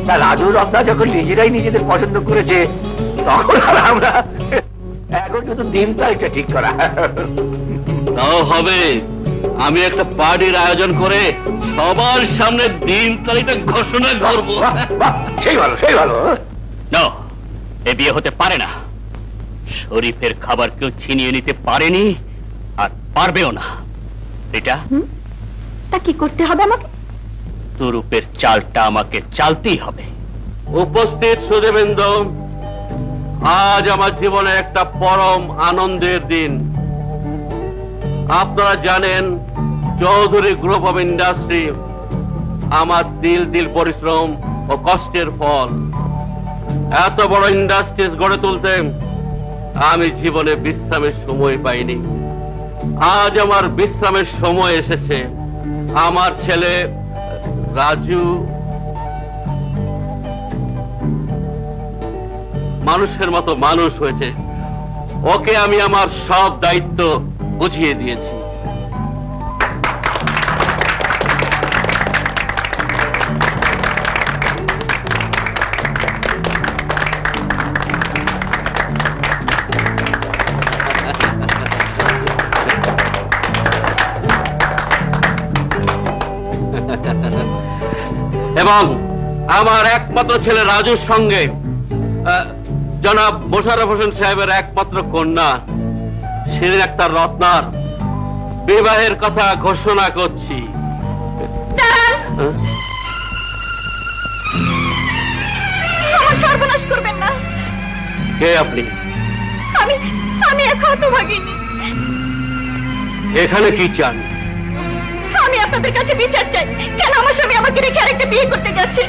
তা রাজু রত্না যখন নিজেরাই নিজেদের পছন্দ করেছে তখন আর আমরা এখন শুধু দিন তারিখটা ঠিক করা। তাও হবে, আমি একটা পার্টির আয়োজন করে সবার সামনে দিন তারিখটা ঘোষণা করবো। বাহ, বাহ, সেই ভালো, সেই ভালো। না, এ বিয়ে হতে পারে না। শরীফের খাবার কেউ ছিনিয়ে নিতে পারেনি আর পারবেও না। এটা তা কি করতে হবে আমাকে? তুরুপের চালটা আমাকে চালতেই হবে। উপস্থিত সুধীবৃন্দ, আজ আমার জীবনে একটা পরম আনন্দের দিন। আপনারা জানেন, চৌধুরী গ্রুপ অফ ইন্ডাস্ট্রি আমার দিল পরিশ্রম ও কষ্টের ফল। এত বড় ইন্ডাস্ট্রিজ গড়ে তুলতে আমি জীবনে বিশ্রামের সময় পাইনি। আজ আমার বিশ্রামের সময় এসেছে। আমার ছেলে রাজু মানুষের মতো মানুষ হয়েছে। ওকে আমি আমার সব দায়িত্ব বুঝিয়ে দিয়েছি। এবং আমার একমাত্র ছেলে রাজুর সঙ্গে জনাব মোশাররফ হোসেন সাহেবের একমাত্র কন্যা শিরিন আক্তার রত্নার বিবাহের কথা ঘোষণা করছি। আমার সর্বনাশ করবেন না। কে আপনি? আমি আমি এখন তো ভাগিনি। এখানে কি চান? আমি আপনাদের কাছে বিচার চাই। কেন আমার স্বামী আমাকে রেখে আরেকটা বিয়ে করতে যাচ্ছে?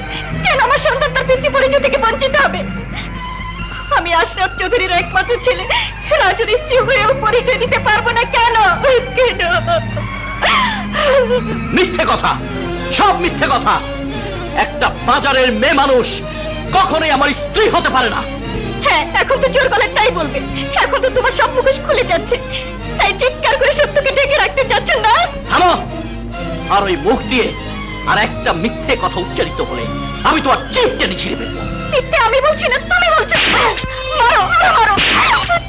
কেন আমার সন্তান তার পিতৃ পরিচয় থেকে বঞ্চিত হবে? আমি আশরাফ চৌধুরীর একমাত্র ছেলে, রাজুর স্ত্রী হয়েও পরিচয় দিতে পারবো না। কেন? কেন? মিথ্যে কথা, সব মিথ্যে কথা। একটা বাজারের মেয়ে মানুষ কখনোই আমার স্ত্রী হতে পারে না। হ্যাঁ, এখন তো জোর গলায় তাই বলবে। এখন তো তোমার সব মুখোশ খুলে যাচ্ছে, তাই চিৎকার করে সত্যকে ঢেকে রাখতে চাচ্ছেন না? থামো! আর ওই মুখ দিয়ে আর একটা মিথ্যে কথা উচ্চারিত হলে আমি তোমার চিপ টেনে ছিঁড়ে ফেলবো। মিথ্যে আমি বলছি না, তুমি বলছো। মারো, মারো,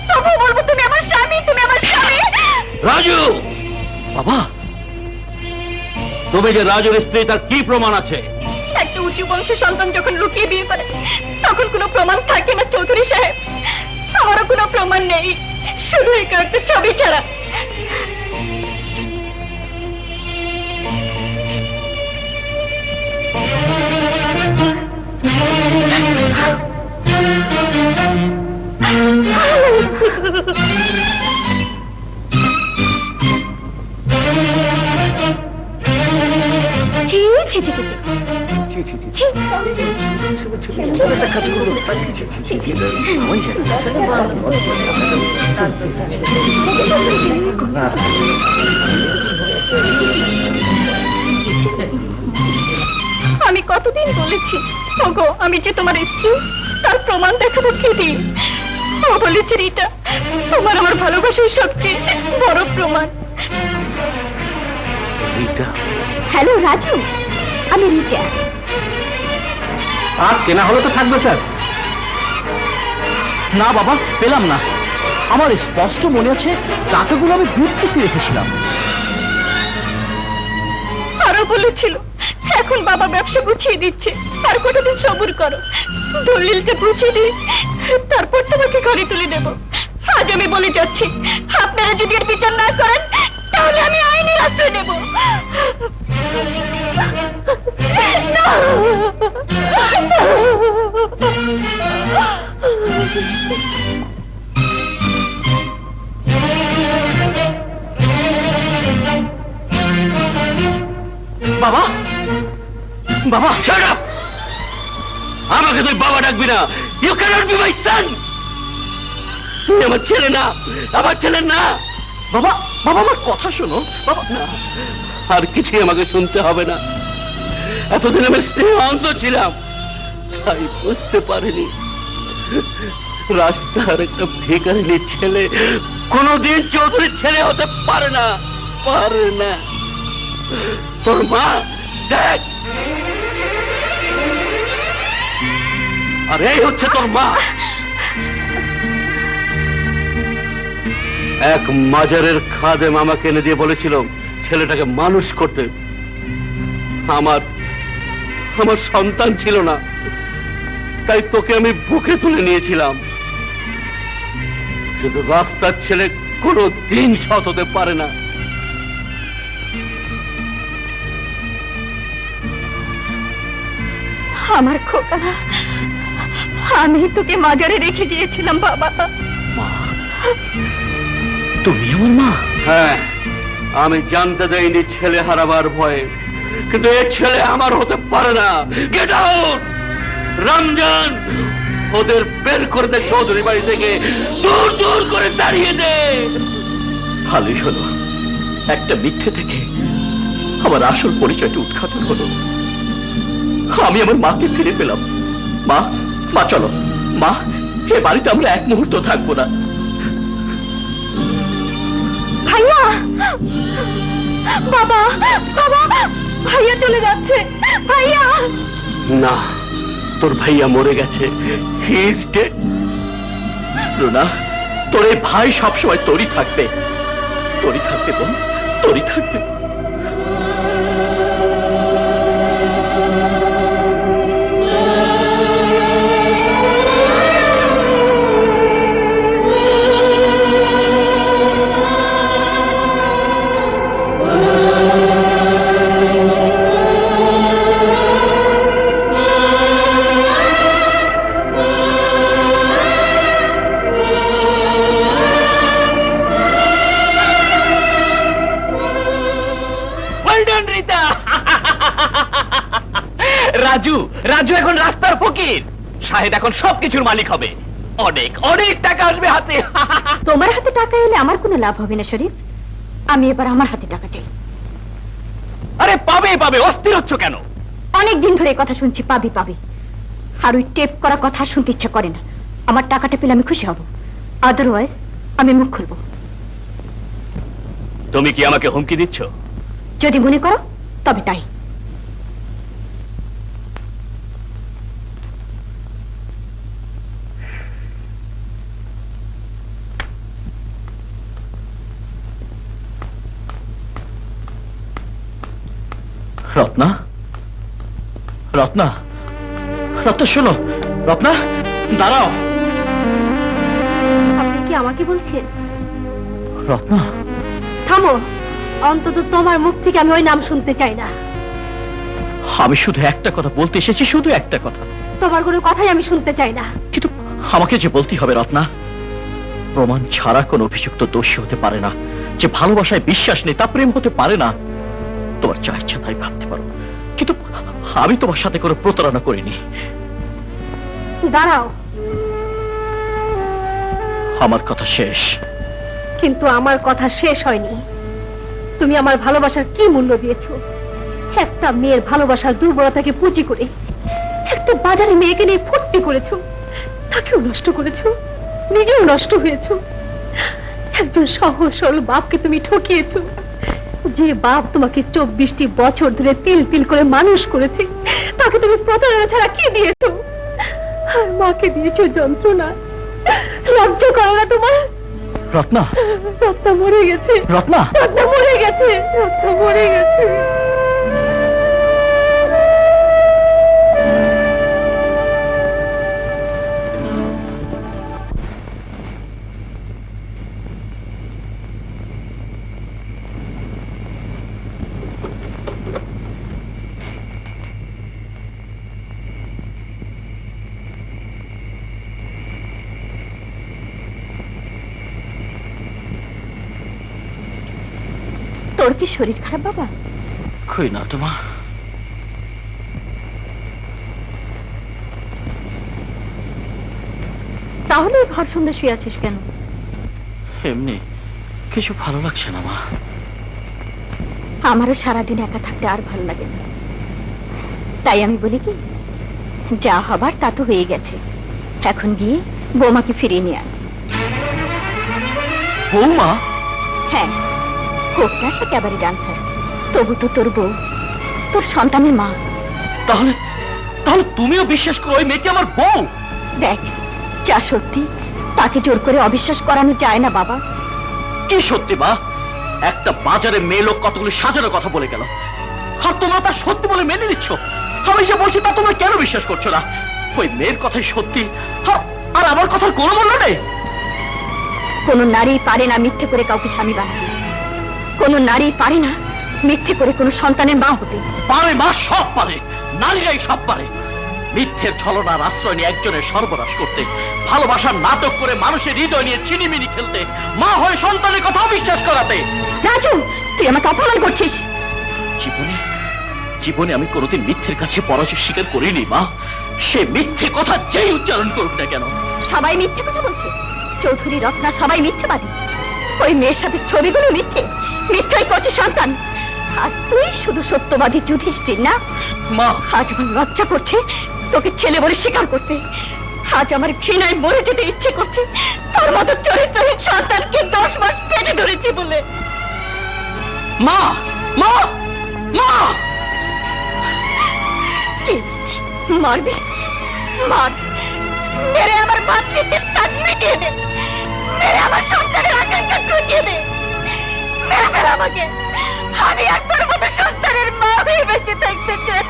তবু বলবো তুমি আমার স্বামী, তুমি আমার স্বামী। রাজু! বাবা, তুমি যে রাজুর স্ত্রী তার কি প্রমাণ আছে? একটা উঁচু বংশের সন্তান যখন লুকিয়ে বিয়ে করে তখন কোনো প্রমাণ থাকে না চৌধুরী সাহেব। আমারও কোনো প্রমাণ নেই, শুধু এই কয়েকটা ছবি ছাড়া। ছি, ছি, ছি, ছি, ছি। আমি কতদিন বলেছি ওগো আমি যে তোমার স্ত্রী, তার প্রমাণ দেখাবো কি দিয়ে? ও বলেছে রিটা, তোমার আমার ভালোবাসার সবচেয়ে বড় প্রমাণ। হ্যালো রাজু, আমি রিটা। আজ কেনা হলে তো থাকবে স্যার। না বাবা, পেলাম না। আমার স্পষ্ট মনে আছে টাকাগুলো আমি ব্রিফকেসে রেখেছিলাম। আরো বলেছিল এখন বাবা ব্যবসা গুছিয়ে দিচ্ছে, আর কতদিন সবুর করো, দলিলটা বুঝিয়ে দিই, তারপর তোমাকে ঘরে তুলে দেব। আজ আমি বলে যাচ্ছি, আপনারা যদি এর বিচার না করেন তাহলে আমি আইনের আশ্রয় নেব। বাবা, বাবা, shut up! আমাকে তুই বাবা ডাকবি না। ইউ ক্যানট বি মাই সন। তুমি আমার ছেলে না, আমার ছেলে না। বাবা, বাবা আমার কথা শোনো বাবা। না, আর কিছুই আমাকে শুনতে হবে না। এতদিন আমি স্নেহ অন্ধ ছিলাম, তাই বুঝতে পারিনি রাস্তার একটা ভিখারিনী ছেলে কোনদিন চৌধুরীর ছেলে হতে পারে না, পারে না। তোর মা দেখ, আর এই হচ্ছে তোর মা। এক মাজারের খাদেম আমাকে এনে দিয়ে বলেছিল ছেলেটাকে মানুষ করতে। আমার সন্তান ছিল না, তাই তোকে আমি বুকে তুলে নিয়েছিলাম। শুধু রাস্তার ছেলে কোনো দিন সৎ হতে পারে না। আমার খোকা, আমি তোকে মাজারে রেখে দিয়েছিলাম বাবা। তুমি আমার মা? হ্যাঁ, আমি জানতে দেইনি ছেলে হারাবার ভয়ে, কিন্তু এ ছেলে আমার হতে পারে না। গেট আউট রমজান, ওদের বের করে দে চৌধুরী বাড়ি থেকে, দূর দূর করে দাঁড়িয়ে দে। ভালোই হলো, একটা মিথ্যে থেকে আমার আসল পরিচয়টা উদ্ঘাটন হলো। আমি আমার মাকে ফিরে পেলাম। মা, মা চলো মা, এ বাড়িতে আমরা এক মুহূর্ত থাকবো না। ভাইয়া, বাবা, বাবা, ভাইয়া চলে যাচ্ছে। ভাইয়া, না, তোর ভাইয়া মরে গেছে। He is dead. রুনা, তোর এই ভাই সবসময় তোরই থাকবে, তোরই থাকবে বোন, তোরই থাকবে। রাজু, রাজু এখন রাস্তার ফকির। শাহেদ এখন সবকিছুর মালিক হবে। অনেক অনেক টাকা আসবে হাতে। তোমার হাতে টাকা এলে আমার কোনো লাভ হবে না শরীফ। আমি এবার আমার হাতে টাকা চাই। আরে পাবে পাবে, অস্থির হচ্ছ কেন? অনেক দিন ধরে এই কথা শুনছি, পাবি পাবি। আর ওই টেপ করা কথা শুনতে ইচ্ছা করে না। আমার টাকাটা পেলে আমি খুশি হব, আদারওয়াইজ আমি মুখ খুলবো। তুমি কি আমাকে হুমকি দিচ্ছ? যদি মনে করো তবে তাই। রত্না, রত্না, রত্না শোনো। রত্না দাঁড়াও। আপনি কি আমাকে বলছেন? রত্না, থামো, অন্তত তোমার মুখ থেকে আমি ওই নাম শুনতে চাই না। আমি শুধু একটা কথা বলতে এসেছি, শুধু একটা কথা। তোমার কোনো কথাই আমি শুনতে চাই না। কিন্তু আমাকে যে বলতেই হবে রত্না, প্রমাণ ছাড়া কোন অভিযুক্ত দোষী হতে পারে না। যে ভালোবাসায় বিশ্বাস নেই তা প্রেম হতে পারে না। তোমার যা ইচ্ছা তাই ভাবতে পারো, কিন্তু আমি তোমার সাথে কোনো প্রতারণা করিনি। দাঁড়াও, আমার কথা শেষ। কিন্তু আমার কথা শেষ হয়নি। তুমি আমার ভালোবাসার কি মূল্য দিয়েছো? একটা মেয়ের ভালোবাসার দুর্বলতাকে পুঁজি করে একটা বাজারে মেয়েকে নিয়ে ফুর্তি করেছো, তাকেও নষ্ট করেছো, নিজেও নষ্ট হয়েছো। একজন সহজ সরল বাপকে তুমি ঠকিয়েছো, যে বাপ তোমাকে 24টি বছর ধরে তিল তিল করে মানুষ করেছে, তাকে তুমি প্রতারণা ছাড়া কি দিয়েছো? আর মাকে দিয়েছো যন্ত্রণা। লজ্জা করে না তোমার? রত্না, রত্না মরে গেছে। রত্না, রত্না মরে গেছে। রত্না মরে গেছে। তোর কি শরীর খারাপ বাবা? কই না তোমা। তাহলে ঘর সন্ধ্যা শুয়ে আছিস কেন? এমনি কিছু ভালো লাগছে না মা। আমারও সারাদিন একা থাকতে আর ভালো লাগে না। তাই আমি বলি কি, যা হবার তা তো হয়ে গেছে, এখন গিয়ে বৌমাকে ফিরিয়ে নিয়ে আয়। বৌমা? হ্যাঁ, হোক না সে ক্যাবারে ডান্সার, তবু তো তোর বউ, তোর সন্তানের মা। তাহলে তাহলে তুমিও বিশ্বাস করো ওই মেয়েটি আমার বউ? দেখ, যা সত্যি তাকে জোর করে অবিশ্বাস করানো যায় না বাবা। কি সত্যি মা? একটা বাজারে মেয়ে লোক কতগুলি সাজানো কথা বলে গেল, আর তোমরা তা সত্যি বলে মেনে নিচ্ছ। আমি যে বলছি তা তোমরা কেন বিশ্বাস করছো না? ওই মেয়ের কথাই সত্যি, আর আমার কথার কোনো মূল্য নেই। কোন নারী পারে না মিথ্যে করে কাউকে স্বামী বানাতে, কোন নারী পারে না মিথ্যে করে কোন সন্তানের মা হতে। পারে মা, সব পারে, নারীরাই সব পারে। মিথ্যের ছলনার আশ্রয় নিয়ে একজনের সর্বনাশ করতে, ভালোবাসার নাটক করে মানুষের হৃদয় নিয়ে চিনিমিনি খেলতে, মা হয়ে সন্তানের কথা অবিশ্বাস করাতে। রাজু, তুই আমাকে অপমান করছিস। জীবনে জীবনে আমি কোনোদিন মিথ্যের কাছে পরাজয় স্বীকার করিনি মা। সে মিথ্যে কথা যেই উচ্চারণ করুক না কেন। সবাই মিথ্যে কথা বলছে, চৌধুরী রত্না সবাই মিথ্যেবাদী। ওই মেয়ের সাথে ছবিগুলো মিথ্যে, মিথ্যাই করছে সন্তান। আর তুই শুধু সত্যবাদী যুধিষ্ঠির না। মা, আজ আমার লজ্জা করছে তোকে ছেলে বলে স্বীকার করতে। আজ আমার ঘৃণায় মরে যেতে ইচ্ছে করছে, তোর মতো চরিত্রহীন সন্তানকে 10 মাস পেটে ধরেছি বলে। মা, মা, মা! কি মারবি? মার, মেরে আমার মাতৃত্বের তাজ মিটিয়ে দে, মেরে আমার সন্তানের আকাঙ্ক্ষা ঘুচিয়ে দে, মেরে ফেল আমাকে। আমি একবার মতো সন্তানের মা হয়ে বেঁচে থাকতে চাই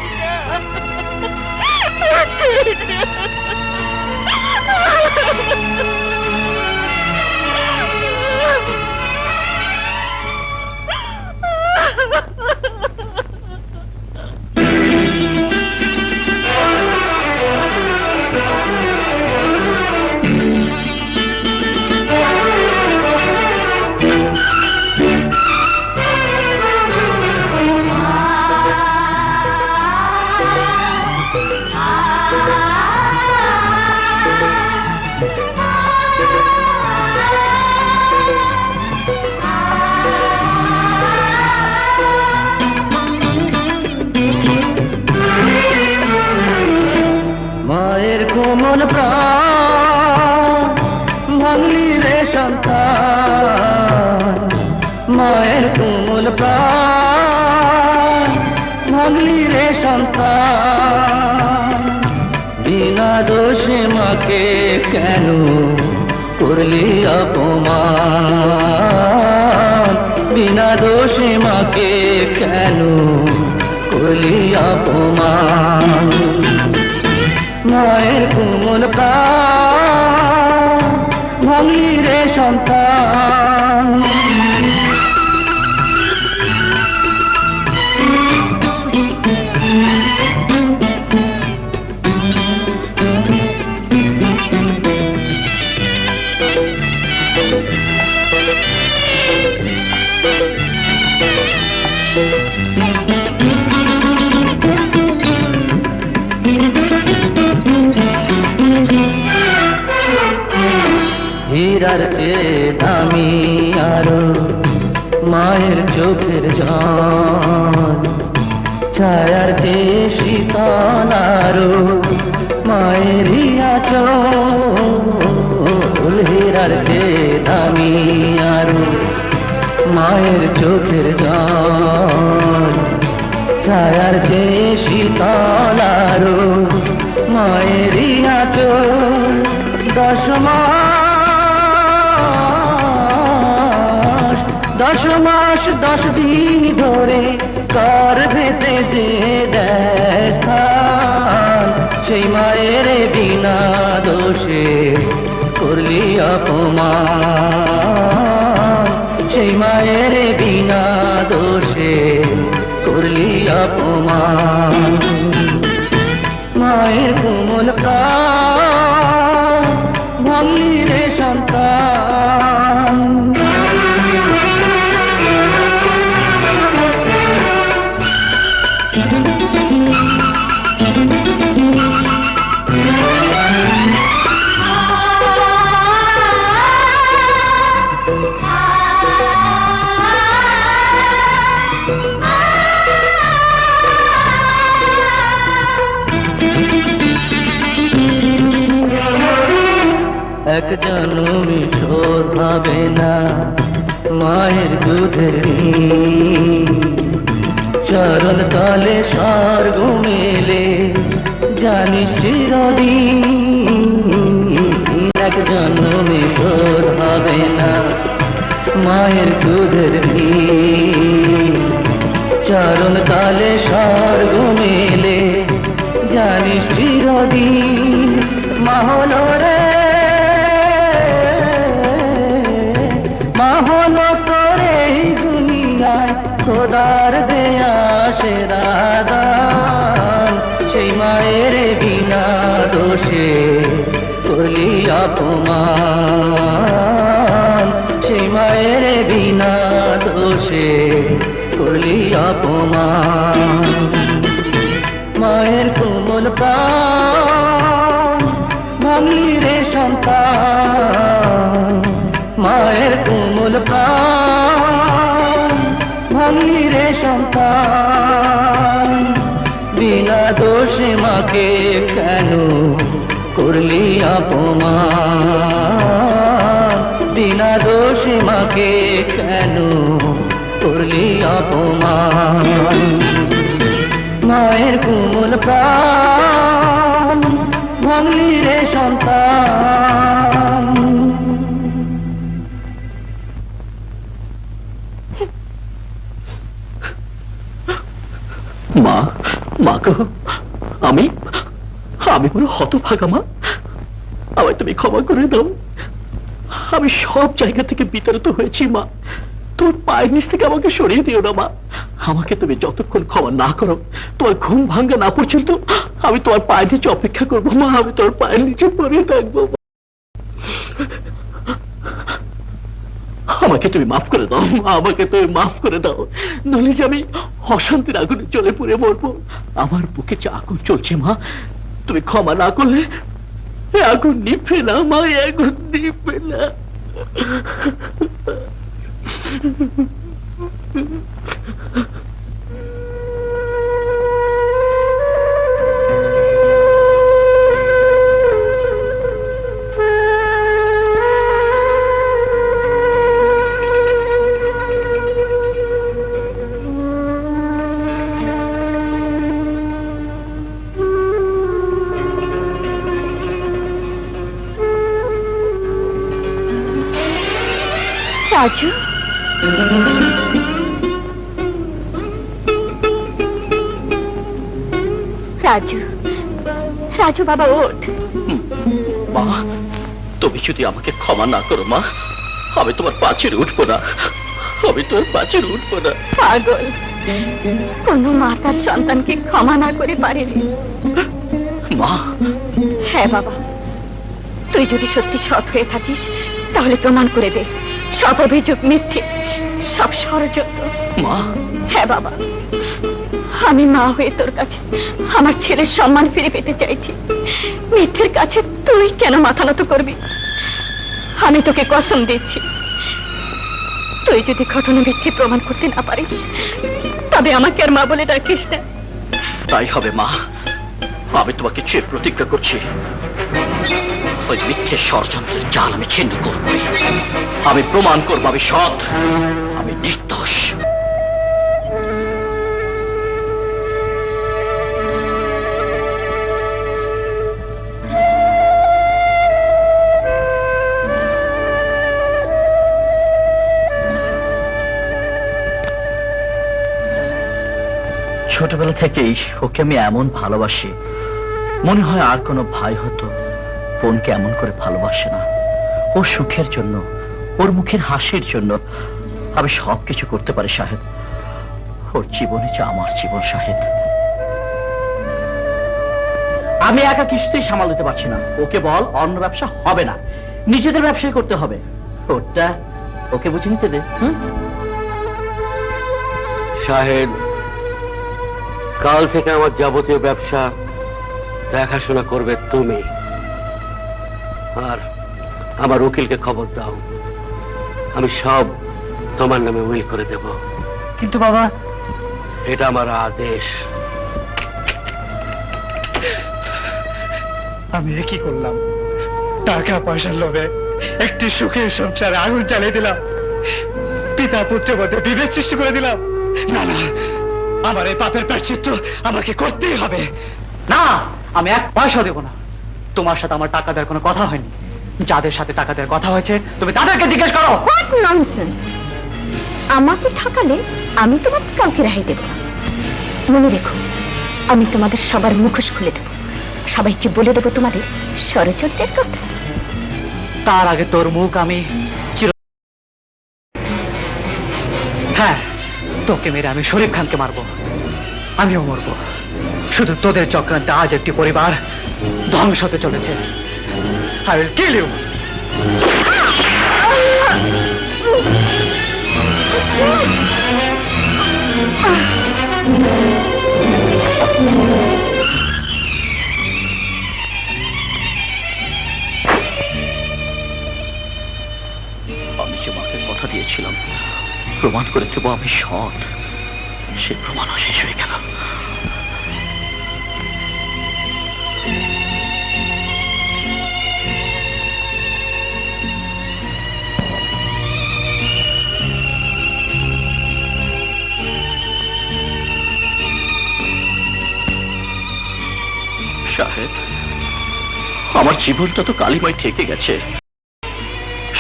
মায়ের কোমল প্রাণ ভাঙলি রে সন্তান, মায়ের কোমল প্রাণ ভাঙলি রে সন্তান। বিনা দোষে মাকে কেন করলি অপমান, বিনা দোষে মাকে কেন করলি অপমান। মায়ের কোমল প্রাণ ভাঙলি রে সন্তান। হীরার চেয়ে দামি আরো মায়ের চোখের জল, ছায়ার চেয়ে শীতল আরো মায়ের আঁচল। হীরার চেয়ে দামি আরো মায়ের চোখের জল, ছায়ার চেয়ে শীতল আরো মায়ের আঁচল। 10 মাস 10 দিন ধরে গর্ভেতে যে দেশ স্থান, সেই মায়ের বিনা দোষে করলি অপমান, সেই মায়ের বিনা দোষে করলি অপমান। মায়ের কোমল প্রাণ ভাঙলি রে সন্তান। এক জনমে শোধ হবে না মায়ের দুধের ঋণ। চরণ তলে স্বর্গ মেলে জানিস চিরদিন, এক জনমে শোধ হবে না মায়ের দুধের ঋণ। চরণ তলে স্বর্গ মেলে জানিস চিরদিন। মহল রে মহল তোরে দুনিয়ায় খোদার দেয়া সেরা দান। সেই মায়ের বিনা দোষে করলি অপমান, সেই মায়ের বিনা দোষে করলি অপমান। মায়ের কোমল প্রাণ ভাঙলি রে সন্তান, মায়ের কোমল প্রাণ ভাঙলি রে সন্তান। বিনা দোষে মাকে কেন করলি অপমান, বিনা দোষে মাকে কেন করলি অপমান। মায়ের কোমল প্রাণ ভাঙলি রে সন্তান। মা, মা গো, আমি পুরো হতভাগা মা, আমায় তুমি ক্ষমা করে দাও। আমি সব জায়গা থেকে বিতাড়িত হয়েছি মা, তোর পায়ের নিচ থেকে আমাকে সরিয়ে দিও না মা। আমাকে তুমি যতক্ষণ ক্ষমা না করো, তোমার ঘুম ভাঙ্গা না পর্যন্ত আমি তোমার পায়ের নিচে অপেক্ষা করবো মা, আমি তোর পায়ের নিচে পড়ে থাকবো। আমাকে তুমি মাফ করে দাও মা, আমাকে তুমি মাফ করে দাও, নইলে যে আমি অশান্তির আগুনে জ্বলে পুড়ে মরবো। আমার বুকে যে আগুন চলছে মা, তুমি ক্ষমা না করলে এ আগুন নিভবে না মা, এ আগুন নিভবে না। রাজু, রাজু, রাজু বাবা ওঠ। মা, তুমি যদি আমাকে ক্ষমা না করো মা, আমি তোমার পাঁচের উঠবো না, আমি তোমার পাঁচের উঠবো না। পাগল, কোন মা তার সন্তানকে ক্ষমা না করে পারেনি। মা, হ্যাঁ বাবা, তুই যদি সত্যি সৎ হয়ে থাকিস তাহলে প্রমাণ করে দে সব অভিযোগ মিথ্যে, সব ষড়যন্ত্র। মা, হ্যাঁ বাবা, আমি মা হয়ে তোর কাছে আমার ছেলের সম্মান ফিরে পেতে চাইছি। মিথ্যের কাছে তুই কেন মাথা নত করবি? আমি তোকে কসম দিচ্ছি, তুই যদি ঘটনা মিথ্যে প্রমাণ করতে না পারিস তবে আমাকে আর মা বলে ডাকিস না। তাই হবে মা, আমি তোমাকে চেয়ে প্রতিজ্ঞা করছি, ওই মিথ্যে ষড়যন্ত্রের জাল আমি ছিন্ন করব। আমি প্রমাণ করবো আমি সৎ, আমি নির্দোষ। ছোটবেলা থেকেই ওকে আমি এমন ভালোবাসি, মনে হয় আর কোনো ভাই হতো বোনকে এমন করে ভালোবাসে না। ওর সুখের জন্য, ওর মুখের হাসির জন্য আমি সবকিছু করতে পারি সাহেব। ওর জীবনে যে আমার জীবন সাহেব। আমি একা কিছুতেই সামাল দিতে পারছি না। ওকে বল অন্য ব্যবসা হবে না, নিজেদের ব্যবসায় করতে হবে। ওটা ওকে বুঝে নিতে দে। সাহেব, কাল থেকে আমার যাবতীয় ব্যবসা দেখাশোনা করবে তুমি, আর আমার উকিলকে খবর দাও, আমি সব তোমার নামে উইল করে দেব। কিন্তু বাবা, এটা আমার আদেশ। আমি কি করলাম? টাকা পয়সার লোভে একটি সুখের সংসারে আগুন জ্বালিয়ে দিলাম, পিতা পুত্রের মধ্যে বিভেদ সৃষ্টি করে দিলাম। না না, আমার এই পাপের প্রায়শ্চিত্ত আমাকে করতেই হবে। না, আমি এক পয়সা দেবো না। তোমার সাথে আমার টাকা দেওয়ার কোনো কথা হয়নি। যাদের সাথে টাকা দেওয়ার কথা হয়েছে তুমি তাদেরকে জিজ্ঞেস করো। What nonsense! আমাকে ঠকালে আমি তোমাকে কাউকে রেহাই দেব না। মনে রেখো, আমি তোমাদের সবার মুখোশ খুলে দেব, সবাইকে বলে দেবো তোমাদের ষড়যন্ত্রের কথা। তার আগে তোর মুখ আমি হ্যাঁ, তোকে মেরে আমি শরীফ খানকে মারবো, আমিও মরবো। শুধু তোদের চক্রান্তে আজ একটি পরিবার ধ্বংস হতে চলেছে। I will kill you. আমি যে মাকে কথা দিয়েছিলাম প্রমাণ করে দেবো আমি সৎ, সে প্রমাণও শেষ হয়ে গেল। সাহেব, আমার জীবনটা তো কালিমায় ঠেকে গেছে,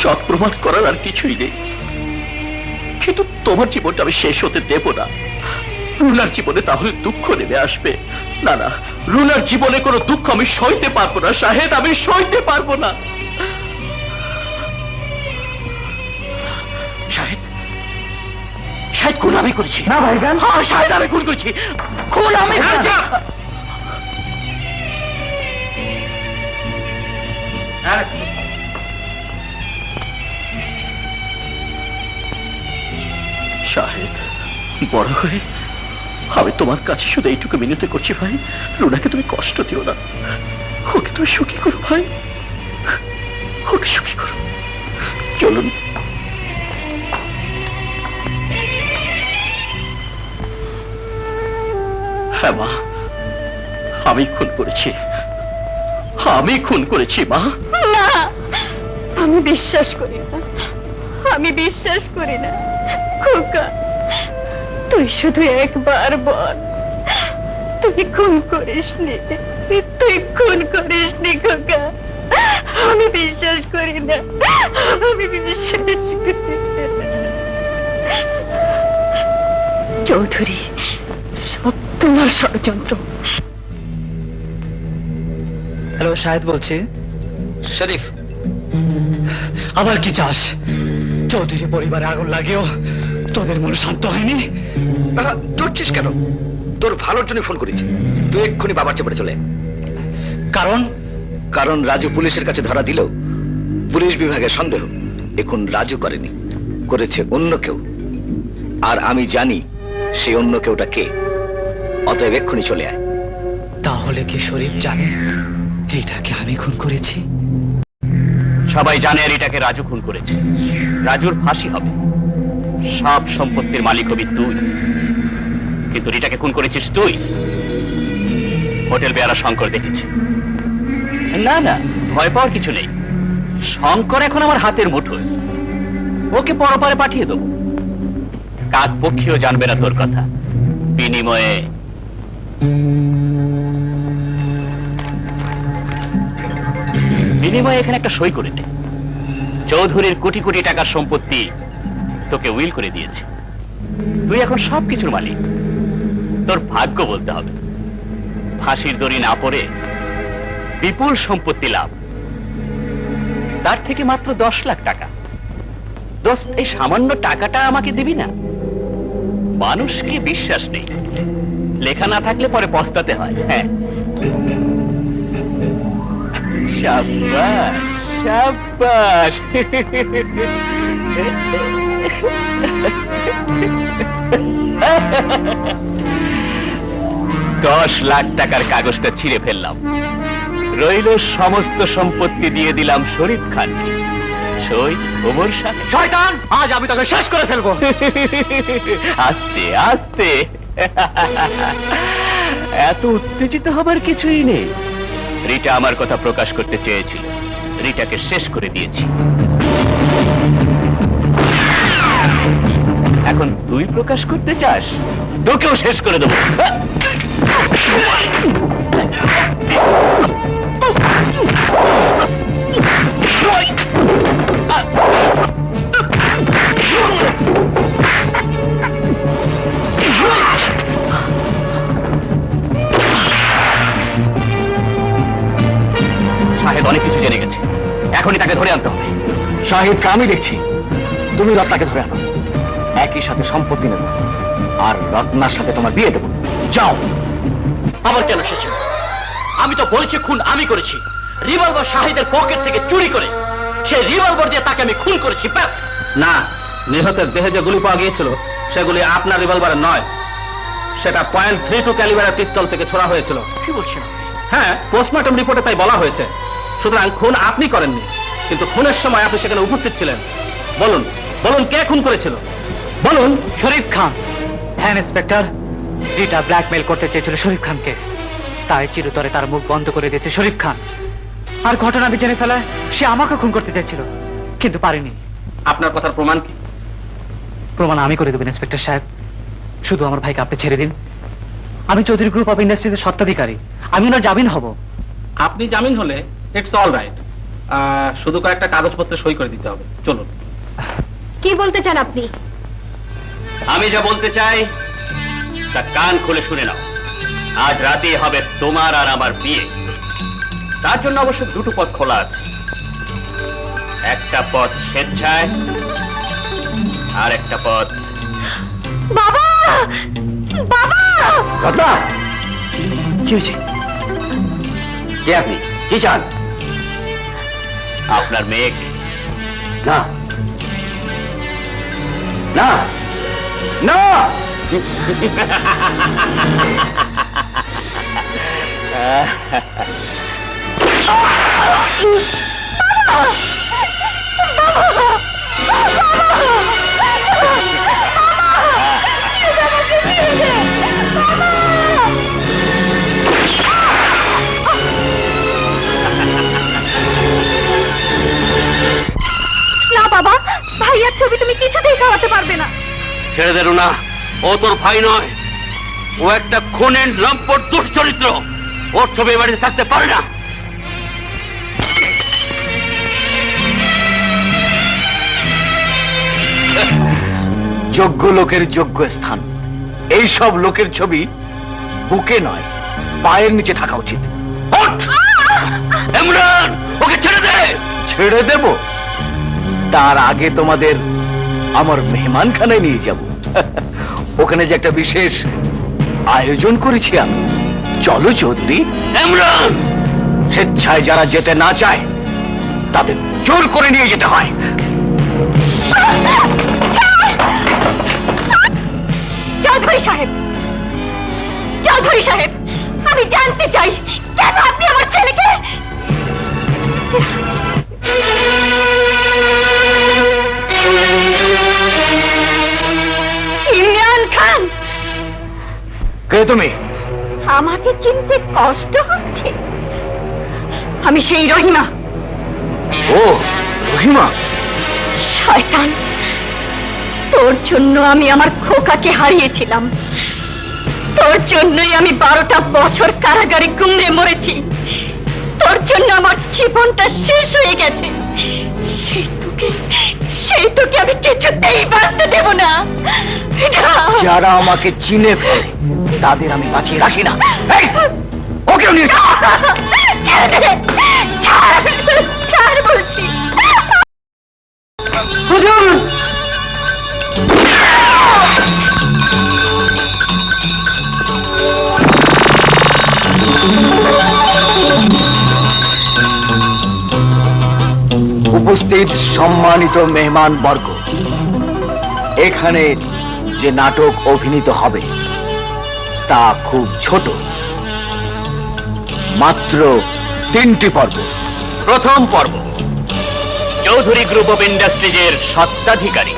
সৎ প্রমাণ করার আর কিছুই নেই। কিন্তু তোমার জীবনটা আমি শেষ হতে দেব না। রুনার জীবনে তাহলে দুঃখ নেমে আসবে। না না, রুনার জীবনে কোনো দুঃখ আমি সইতে পারবো না সাহেব, আমি সইতে পারবো না। সাহেব, সাহেব খুন আমি করেছি। না ভাইজান, হ্যাঁ সাহেব, আমি খুন করেছি, খুন আমি করেছি। সাহেব, বড় হয়ে আমি তোমার কাছে শুধু এইটুকু মিনতি করছি ভাই, রুনাকে তুমি কষ্ট দিও না, ওকে তুমি সুখী করো ভাই, ওকে সুখী করো। চলুন। হ্যাঁ মা, আমি খুন করেছি, আমি খুন করেছি মা। না, আমি বিশ্বাস করি না, আমি বিশ্বাস করি না। খোকা, তুই শুধু একবার বল, তুই খুন করিসনি, তুই খুন করিসনি খোকা। আমি বিশ্বাস করি না, আমি বিশ্বাস করি না। চৌধুরী, সব তোমার ষড়যন্ত্র। হ্যালো, শাহেদ বলছি। শরীফ, আবার কি চাস? চৌধুরী পরিবারে আগুন লাগেও তোদের মন শান্ত হয়নি? চড়ছিস কেন? তোর ভালোর জন্য ফোন করেছি, তুই এক্ষুনি বাবার চেপে চলে। কারণ কারণ রাজু পুলিশের কাছে ধরা দিল, পুলিশ বিভাগের সন্দেহ এখন রাজু করেনি, করেছে অন্য কেউ, আর আমি জানি সে অন্য কেউটা কে। অতএব এক্ষুনি চলে আয়। তাহলে কি শরীফ জানে রিটাকে আমি খুন করেছি? সবাই জানে রিটাকে রাজু খুন করেছে, রাজুর ফাঁসি হবে, সব সম্পত্তির মালিক হবি তুই, কিন্তু রিটাকে খুন করেছিস তুই। হোটেল বেয়ারা শঙ্কর দেখেছে। না না, ভয় পাওয়ার কিছু নেই, শঙ্কর এখন আমার হাতের মুঠোয়, ওকে পরপারে পাঠিয়ে দেবো, কাক পক্ষীও জানবে না তোর কথা। বিনিময়ে এখানে একটা সই করে দে, চৌধুরীর কোটি কোটি টাকার সম্পত্তি তোকে উইল করে দিয়েছে, তুই এখন সবকিছুর মালিক। তোর ভাগ্য বলতে হবে, ফাঁসির দড়ি না পড়ে বিপুল সম্পত্তি লাভ, তার থেকে মাত্র 10 লাখ টাকা। দোস্ত, এই সামান্য টাকাটা আমাকে দিবি না? মানুষকে বিশ্বাস নেই, লেখা না থাকলে পরে পস্তাতে হয়। হ্যাঁ, শাবাশ শাবাশ। 10 লাখ টাকার কাগজটা ছিঁড়ে ফেললাম, রইল সমস্ত সম্পত্তি দিয়ে দিলাম শরীফ খানকে, সই ওমর সাথে। শয়তান, আজ আমি তোকে শেষ করে ফেলবো। আস্তে আস্তে, এত উত্তেজিত হবার কিছুই নেই। রিটা আমার কথা প্রকাশ করতে চেয়েছিল, রিটাকে শেষ করে দিয়েছি। এখন তুই প্রকাশ করতে চাস, তোকেও শেষ করে দেবো। শাহেদ অনেক কিছু জেনে গেছে, এখনই তাকে ধরে আনতে হবে। শাহিদকে আমি দেখছি, তুমি রত্নাকে ধরে আনো। একই সাথে সম্পত্তি নেব, আর রত্নার সাথে তোমার বিয়ে দেবো। যাও। আবার কেন এসেছে? আমি তো বলেছি খুন আমি করেছি, রিভলভার শাহিদের পকেট থেকে চুরি করে। সেই রিভলভার দিয়ে তাকে আমি খুন করেছি, ব্যাস। না, নিহতের দেহে যে গুলি পাওয়া গিয়েছিল সেগুলি আপনার রিভলভারের নয়, সেটা .32 ক্যালিবারের পিস্তল থেকে ছোড়া হয়েছিল। কি বলছেন আপনি? হ্যাঁ, পোস্টমর্টম রিপোর্টে তাই বলা হয়েছে। সুতরাং খুন আপনি করেননি, কিন্তু খুনের সময় আপনি সেখানে উপস্থিত ছিলেন। বলুন, বলুন কে খুন করেছিল? বলুন। শরীফ খান। হ্যাঁ ইন্সপেক্টর, রিটা ব্ল্যাকমেল করতে চেয়েছিল শরীফ খানকে, তাই চিরতরে তার মুখ বন্ধ করে দিয়েছে শরীফ খান। আর ঘটনা জেনে ফেলায় সে আমাকে খুন করতে চেয়েছিল, কিন্তু পারেনি। আপনার কথার প্রমাণ কি? প্রমাণ আমি করে দেবেন ইন্সপেক্টর সাহেব, শুধু আমার ভাইকে আপনি ছেড়ে দিন। আমি চৌধুরী গ্রুপ অফ ইন্ডাস্ট্রিজের স্বত্বাধিকারী, আমি ওনার জামিন হব। আপনি জামিন হলে ইটস অল রাইট, শুধু কয়েকটা কাগজপত্রে সই করে দিতে হবে। চলুন। কি বলতে চান আপনি? আমি যা বলতে চাই তা কান খুলে শুনে নাও। আজ রাতেই হবে তোমার আর আমার বিয়ে। তার জন্য অবশ্য দুটো পথ খোলা আছে। একটা পথ স্বেচ্ছায়, আর একটা পথ। বাবা, বাবা! রত্না, কি হয়েছে? কে আপনি? কি চান? আপনার মেয়েকে। না, না, না! না বাবা, ভাইয়ার ছবি তুমি কিছুতেই খাওয়াতে পারবে না। ছেড়ে দেন না, ও তোর ভাই নয়, ও একটা খুনের লম্পট দুশ্চরিত্র। ওর ছবি এ বাড়িতে থাকতে পারে না। যোগ্য লোকের যোগ্য স্থান। এই সব লোকের ছবি বুকে নয়, পায়ের নিচে থাকা উচিত। ওঠ! ইমরান, ওকে ছেড়ে দে। ছেড়ে দেব? তার আগে তোমাদের আমার মেহমানখানায় নিয়ে যাব। ওখানে যে একটা বিশেষ আয়োজন করেছি আমি। চলো চৌধুরী। ইমরান! স্বেচ্ছায় যারা যেতে না চায় তাদের জোর করে নিয়ে যেতে হয়। চৌধুরী সাহেব, চৌধুরী সাহেব, আমি জানতে চাই কেন আপনি আমার ছেলেকে... ইমরান খান! কে তুমি? আমাকে চিনতে কষ্ট হচ্ছে? আমি সেই রহিমা। ও রহিমা, শয়তান, তোর জন্য আমি আমার খোকাকে হারিয়েছিলাম। তোর জন্যই আমি 12টা বছর কারাগারে গুমড়ে মরেছি। তোর জন্য আমার জীবনটা শেষ হয়ে গেছে। সেই তোকে আমি কিছুতেই বাঁচতে দেব না। যারা আমাকে চিনে ফেলে তাদের আমি বাঁচিয়ে রাখি না। এই, ওকেও নিয়ে যাও। ছাড় বলছি। হুজুর! উপস্থিত সম্মানিত মেহমান বর্গ, এখানে যে নাটক অভিনীত হবে তা খুব ছোট, মাত্র 3টি পর্ব। প্রথম পর্ব, চৌধুরী গ্রুপ অফ ইন্ডাস্ট্রিজের স্বত্বাধিকারী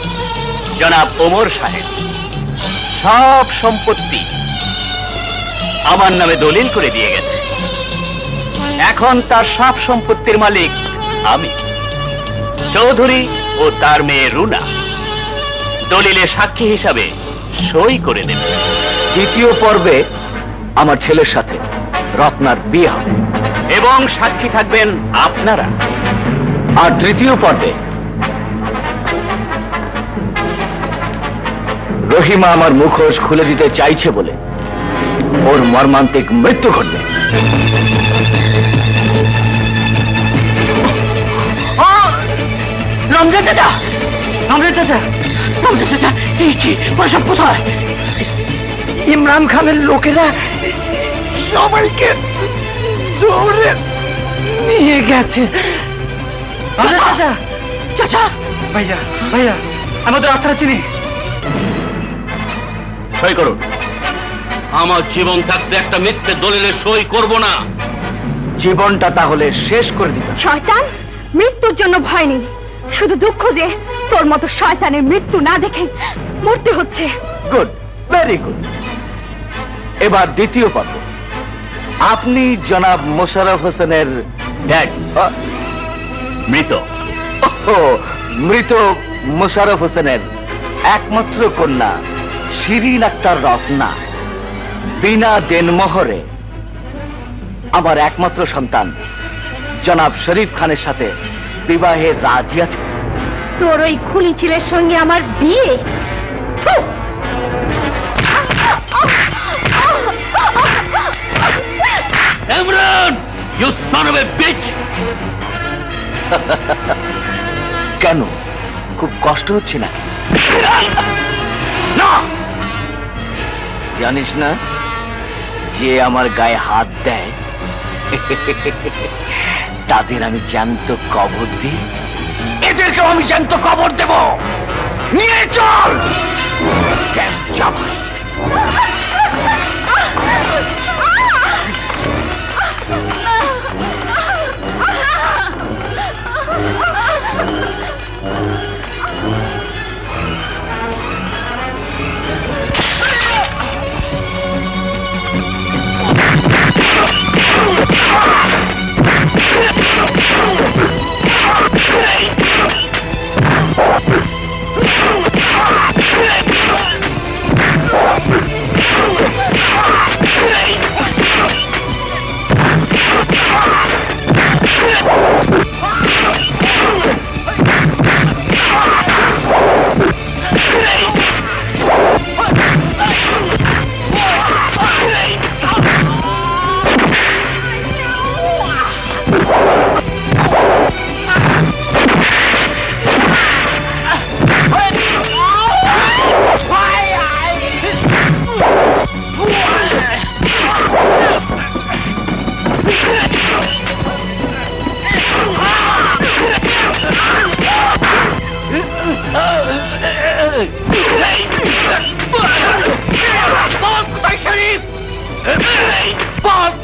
জনাব ওমর সাহেব সব সম্পত্তি আমার নামে দলিল করে দিয়ে গেছে। এখন তার সব সম্পত্তির মালিক আমি চৌধুরী ও তার মেয়ে রুনা দলিলে সাক্ষী হিসাবে সই করে দেবে। দ্বিতীয় পর্বে আমার ছেলের সাথে রত্নার বিয়ে হবে এবং সাক্ষী থাকবেন আপনারা। আর তৃতীয় পর্বে রহিমা আমার মুখোশ খুলে দিতে চাইছে বলে ওর মর্মান্তিক মৃত্যু ঘটবে। রমজান চাচা, রমজান চাচা, রমজান চাচা, এই কি সব কোথায়? ইমরান খানের লোকেরা সবাইকে ধরে নিয়ে গেছে। চাচা, চাচা, ভাইয়া ভাইয়া, আমাদের রাস্তাটা চিনি। সই করুন। আমার জীবন থাকতে একটা মিথ্যে দলিলে সই করব না। জীবনটা তাহলে শেষ করে দিতাম। শয়তান, মৃত্যুর জন্য ভয় নেই, শুধু দুঃখ যে তোর মতো শয়তানের মৃত্যু না দেখে মরতে হচ্ছে। Good, very good. এবার দ্বিতীয় পর্ব। আপনি জনাব মোশাররফ হোসেনের ড্যাড, মৃত মৃত মোশাররফ হোসেনের একমাত্র কন্যা শিরিন আক্তার রত্না বিনা দেনমোহরে আমার একমাত্র সন্তান জনাব শরীফ খানের সাথে বিবাহে রাজি আছে। তোর ওই খুনি ছেলের সঙ্গে আমার বিয়ে? থু! Imran, you son of a bitch! কেন, খুব কষ্ট হচ্ছে না? জানিস না যে আমার গায়ে হাত দেয় তাদের আমি জ্যান্ত কবর দিই, এদেরকেও আমি জ্যান্ত কবর দেব। নিয়ে চল ক্যাম্প জামাই।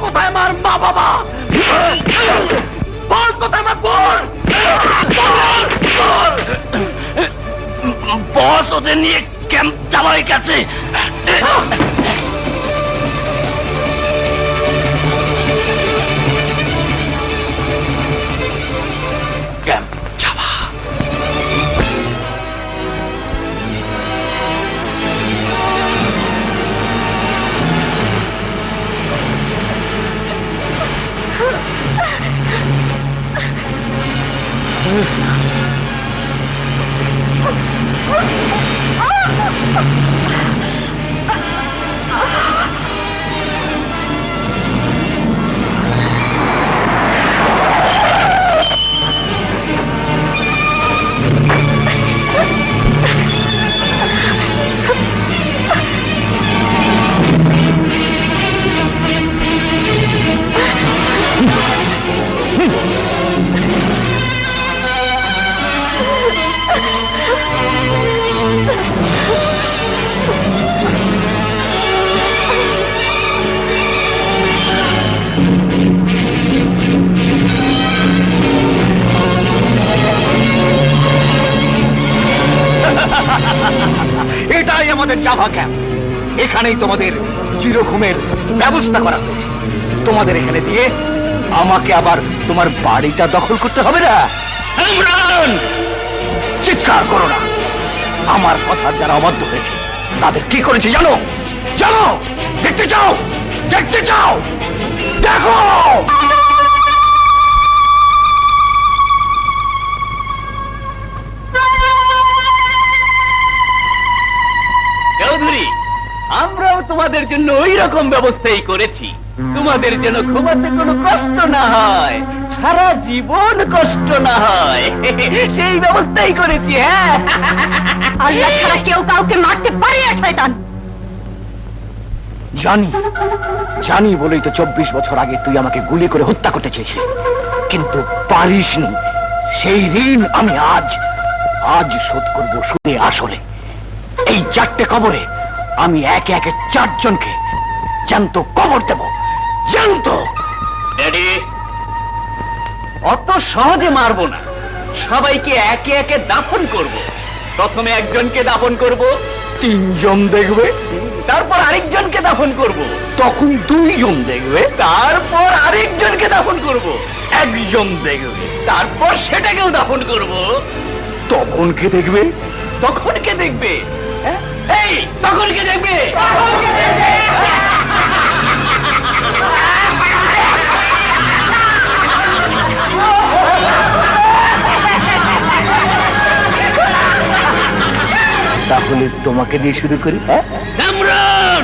কোথায় আমার মা বাবা? বল কোথায় আমার বোন? বস ওদের নিয়ে ক্যাম্প জামাই গেছে। ক্যাম্প জামা। এটাই আমাদের জাভা ক্যাম্প। এখানেই তোমাদের চিরঘুমের ব্যবস্থা করা হয়েছে। তোমাদের এখানে দিয়ে আমাকে আবার তোমার বাড়িটা দখল করতে হবে না। ইমরান, চিৎকার করো না। আমার কথার যারা অবাধ্য হয়েছে তাদের কি করেছে জানো? জানো? দেখতে চাও? দেখতে চাও? দেখো। চৌধুরী, আমরাও তোমাদের জন্য ওই রকম ব্যবস্থাই করেছি, তোমাদের যেন ঘুমাতে কোনো কষ্ট না হয়, সারা জীবন কষ্ট না হয়, সেই ব্যবস্থাই করেছি। হ্যাঁ, আল্লাহ ছাড়া কেউ কাউকে মারতে পারে না শয়তান। জানি, জানি বলেই তো 24 বছর আগে তুই আমাকে গুলি করে হত্যা করতে চেয়েছিলি, কিন্তু পারিসনি। সেই ঋণ আমি আজ শোধ করব সুদে আসলে। এই 4টে কবরে আমি একে একে 4 জনকে জ্যান্ত কবর দেব, জ্যান্ত। ড্যাডি, অত সহজে মারবো না, সবাইকে একে একে দাফন করব। প্রথমে একজনকে দাফন করব, 3 জন দেখবে, তারপর আরেকজনকে দাফন করব, তখন 2 জন দেখবে, তারপর আরেকজনকে দাফন করব, 1 জন দেখবে, তারপর সেটাকেও দাফন করব। তখন কে দেখবে? তখন কে দেখবে? হ্যাঁ? এই তখন কে দেখবে? তাহলে তোমাকে দিয়ে শুরু করি। হ্যাঁ, কামরান!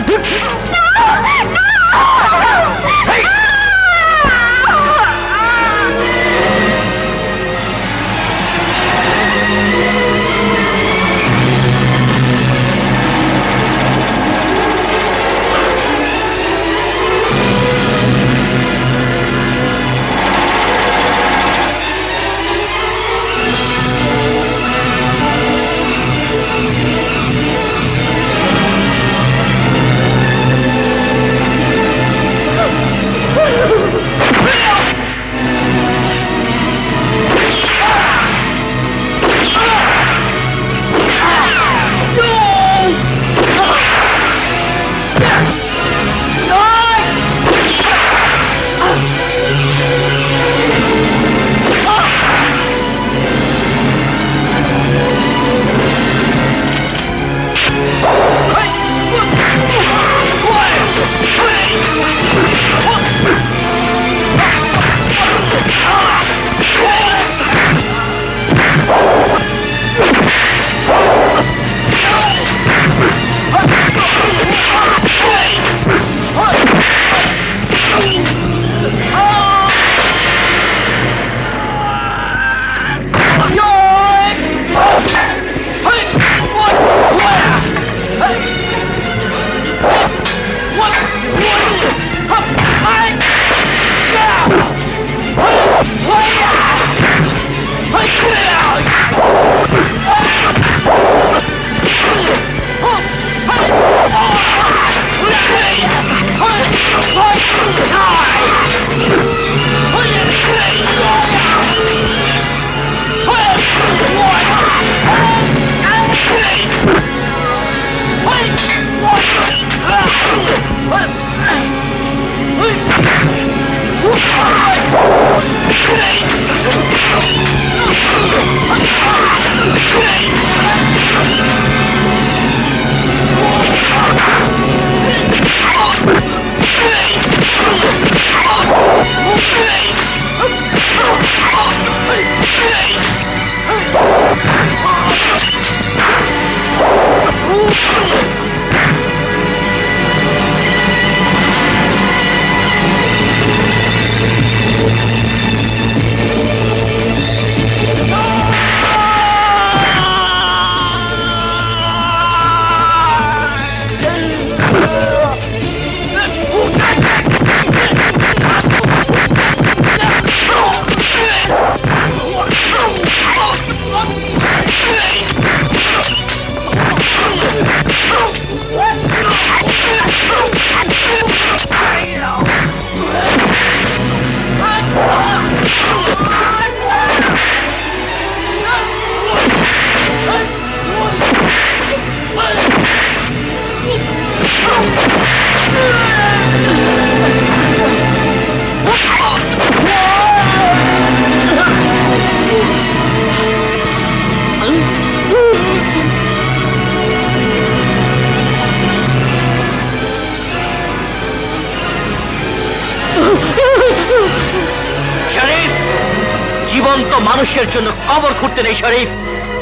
মানুষের জন্য কবর খুঁড়তে নেই শরীফ।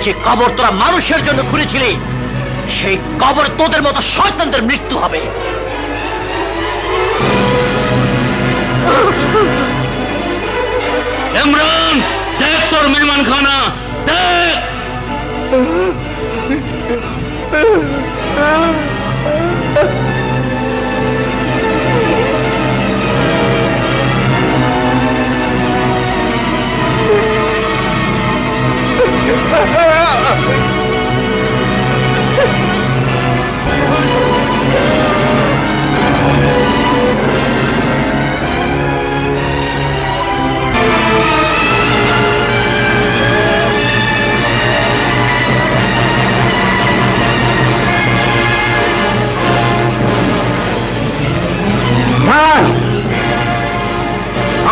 যে কবর তোরা মানুষের জন্য খুঁড়েছিলি, সেই কবর তোদের মতো শয়তানদের মৃত্যু হবে। ইমরান, দেখ তোর মেহমানখানা, দেখ।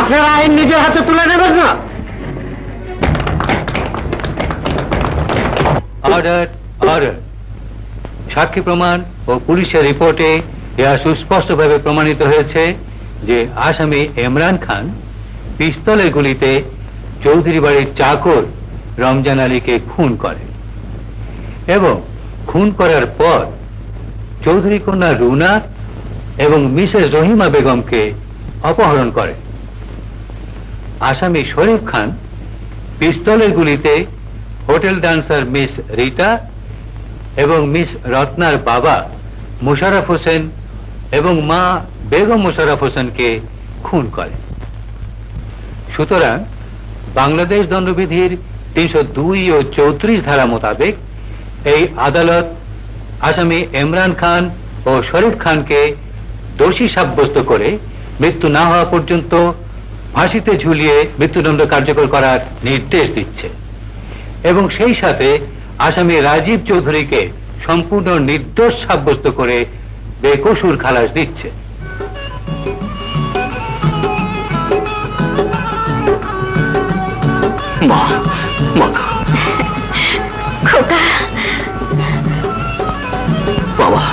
আপনারা আইন নিজের হাতে তুলে নেবেন না। Order, order. সাক্ষী প্রমাণ ও পুলিশের রিপোর্টে ইহা সুস্পষ্টভাবে প্রমাণিত হয়েছে যে আসামি ইমরান খান পিস্তলের গুলিতে চৌধুরী বাড়ির চাকর রমজান আলীকে খুন করে এবং খুন করার পর চৌধুরী কন্যা রুনা এবং মিসেস রহিমা বেগমকে অপহরণ করে। আসামি শরীফ খান পিস্তলের গুলিতে হোটেল ডান্সার মিস রিটা এবং মিস রত্নার বাবা মোশাররফ হোসেন এবং মা বেগম মোশাররফ হোসেনকে খুন করে। সুতরাং বাংলাদেশ দণ্ডবিধির 302 ও 34 ধারা মোতাবেক এই আদালত আসামি ইমরান খান ও শরীফ খানকে দোষী সাব্যস্ত করে মৃত্যু না হওয়া পর্যন্ত ফাঁসিতে ঝুলিয়ে মৃত্যুদণ্ড কার্যকর করার নির্দেশ দিচ্ছে এবং সেই সাথে আসামি রাজীব চৌধুরীকে সম্পূর্ণ নির্দোষ সাব্যস্ত করে বেকসুর খালাস দিচ্ছে। মা, মা গো। খোকা, বাবা,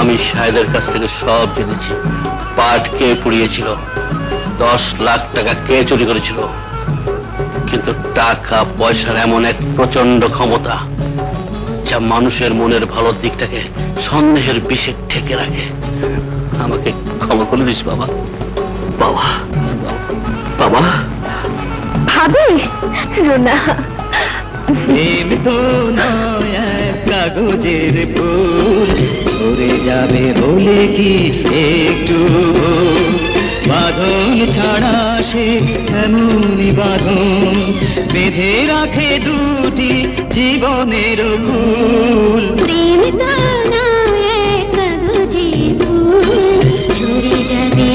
আমি সাহেদের কাছ থেকে সব জেনেছি। পাট কে পুড়িয়েছিল, 10 লাখ টাকা কে চুরি করেছিল, কিন্তু টাকা পয়সার এমন এক প্রচন্ড ক্ষমতা যা মানুষের মনের ভালো দিকটাকে সন্দেহের বিষে ঠেকে রাখে। আমাকে ক্ষমা করে দিস বাবা। বাবা, বাবা। ভাবি রুনা, প্রেম তো নয় এক কাগজের ফুল, ঝরে যাবে বলে কি একটু বাঁধন ছাড়া সে এমনই বাঁধন বেঁধে রাখে দুটি জীবনের ভুল। প্রেম তো নয় এক কাগজের ফুল, ঝরে যাবে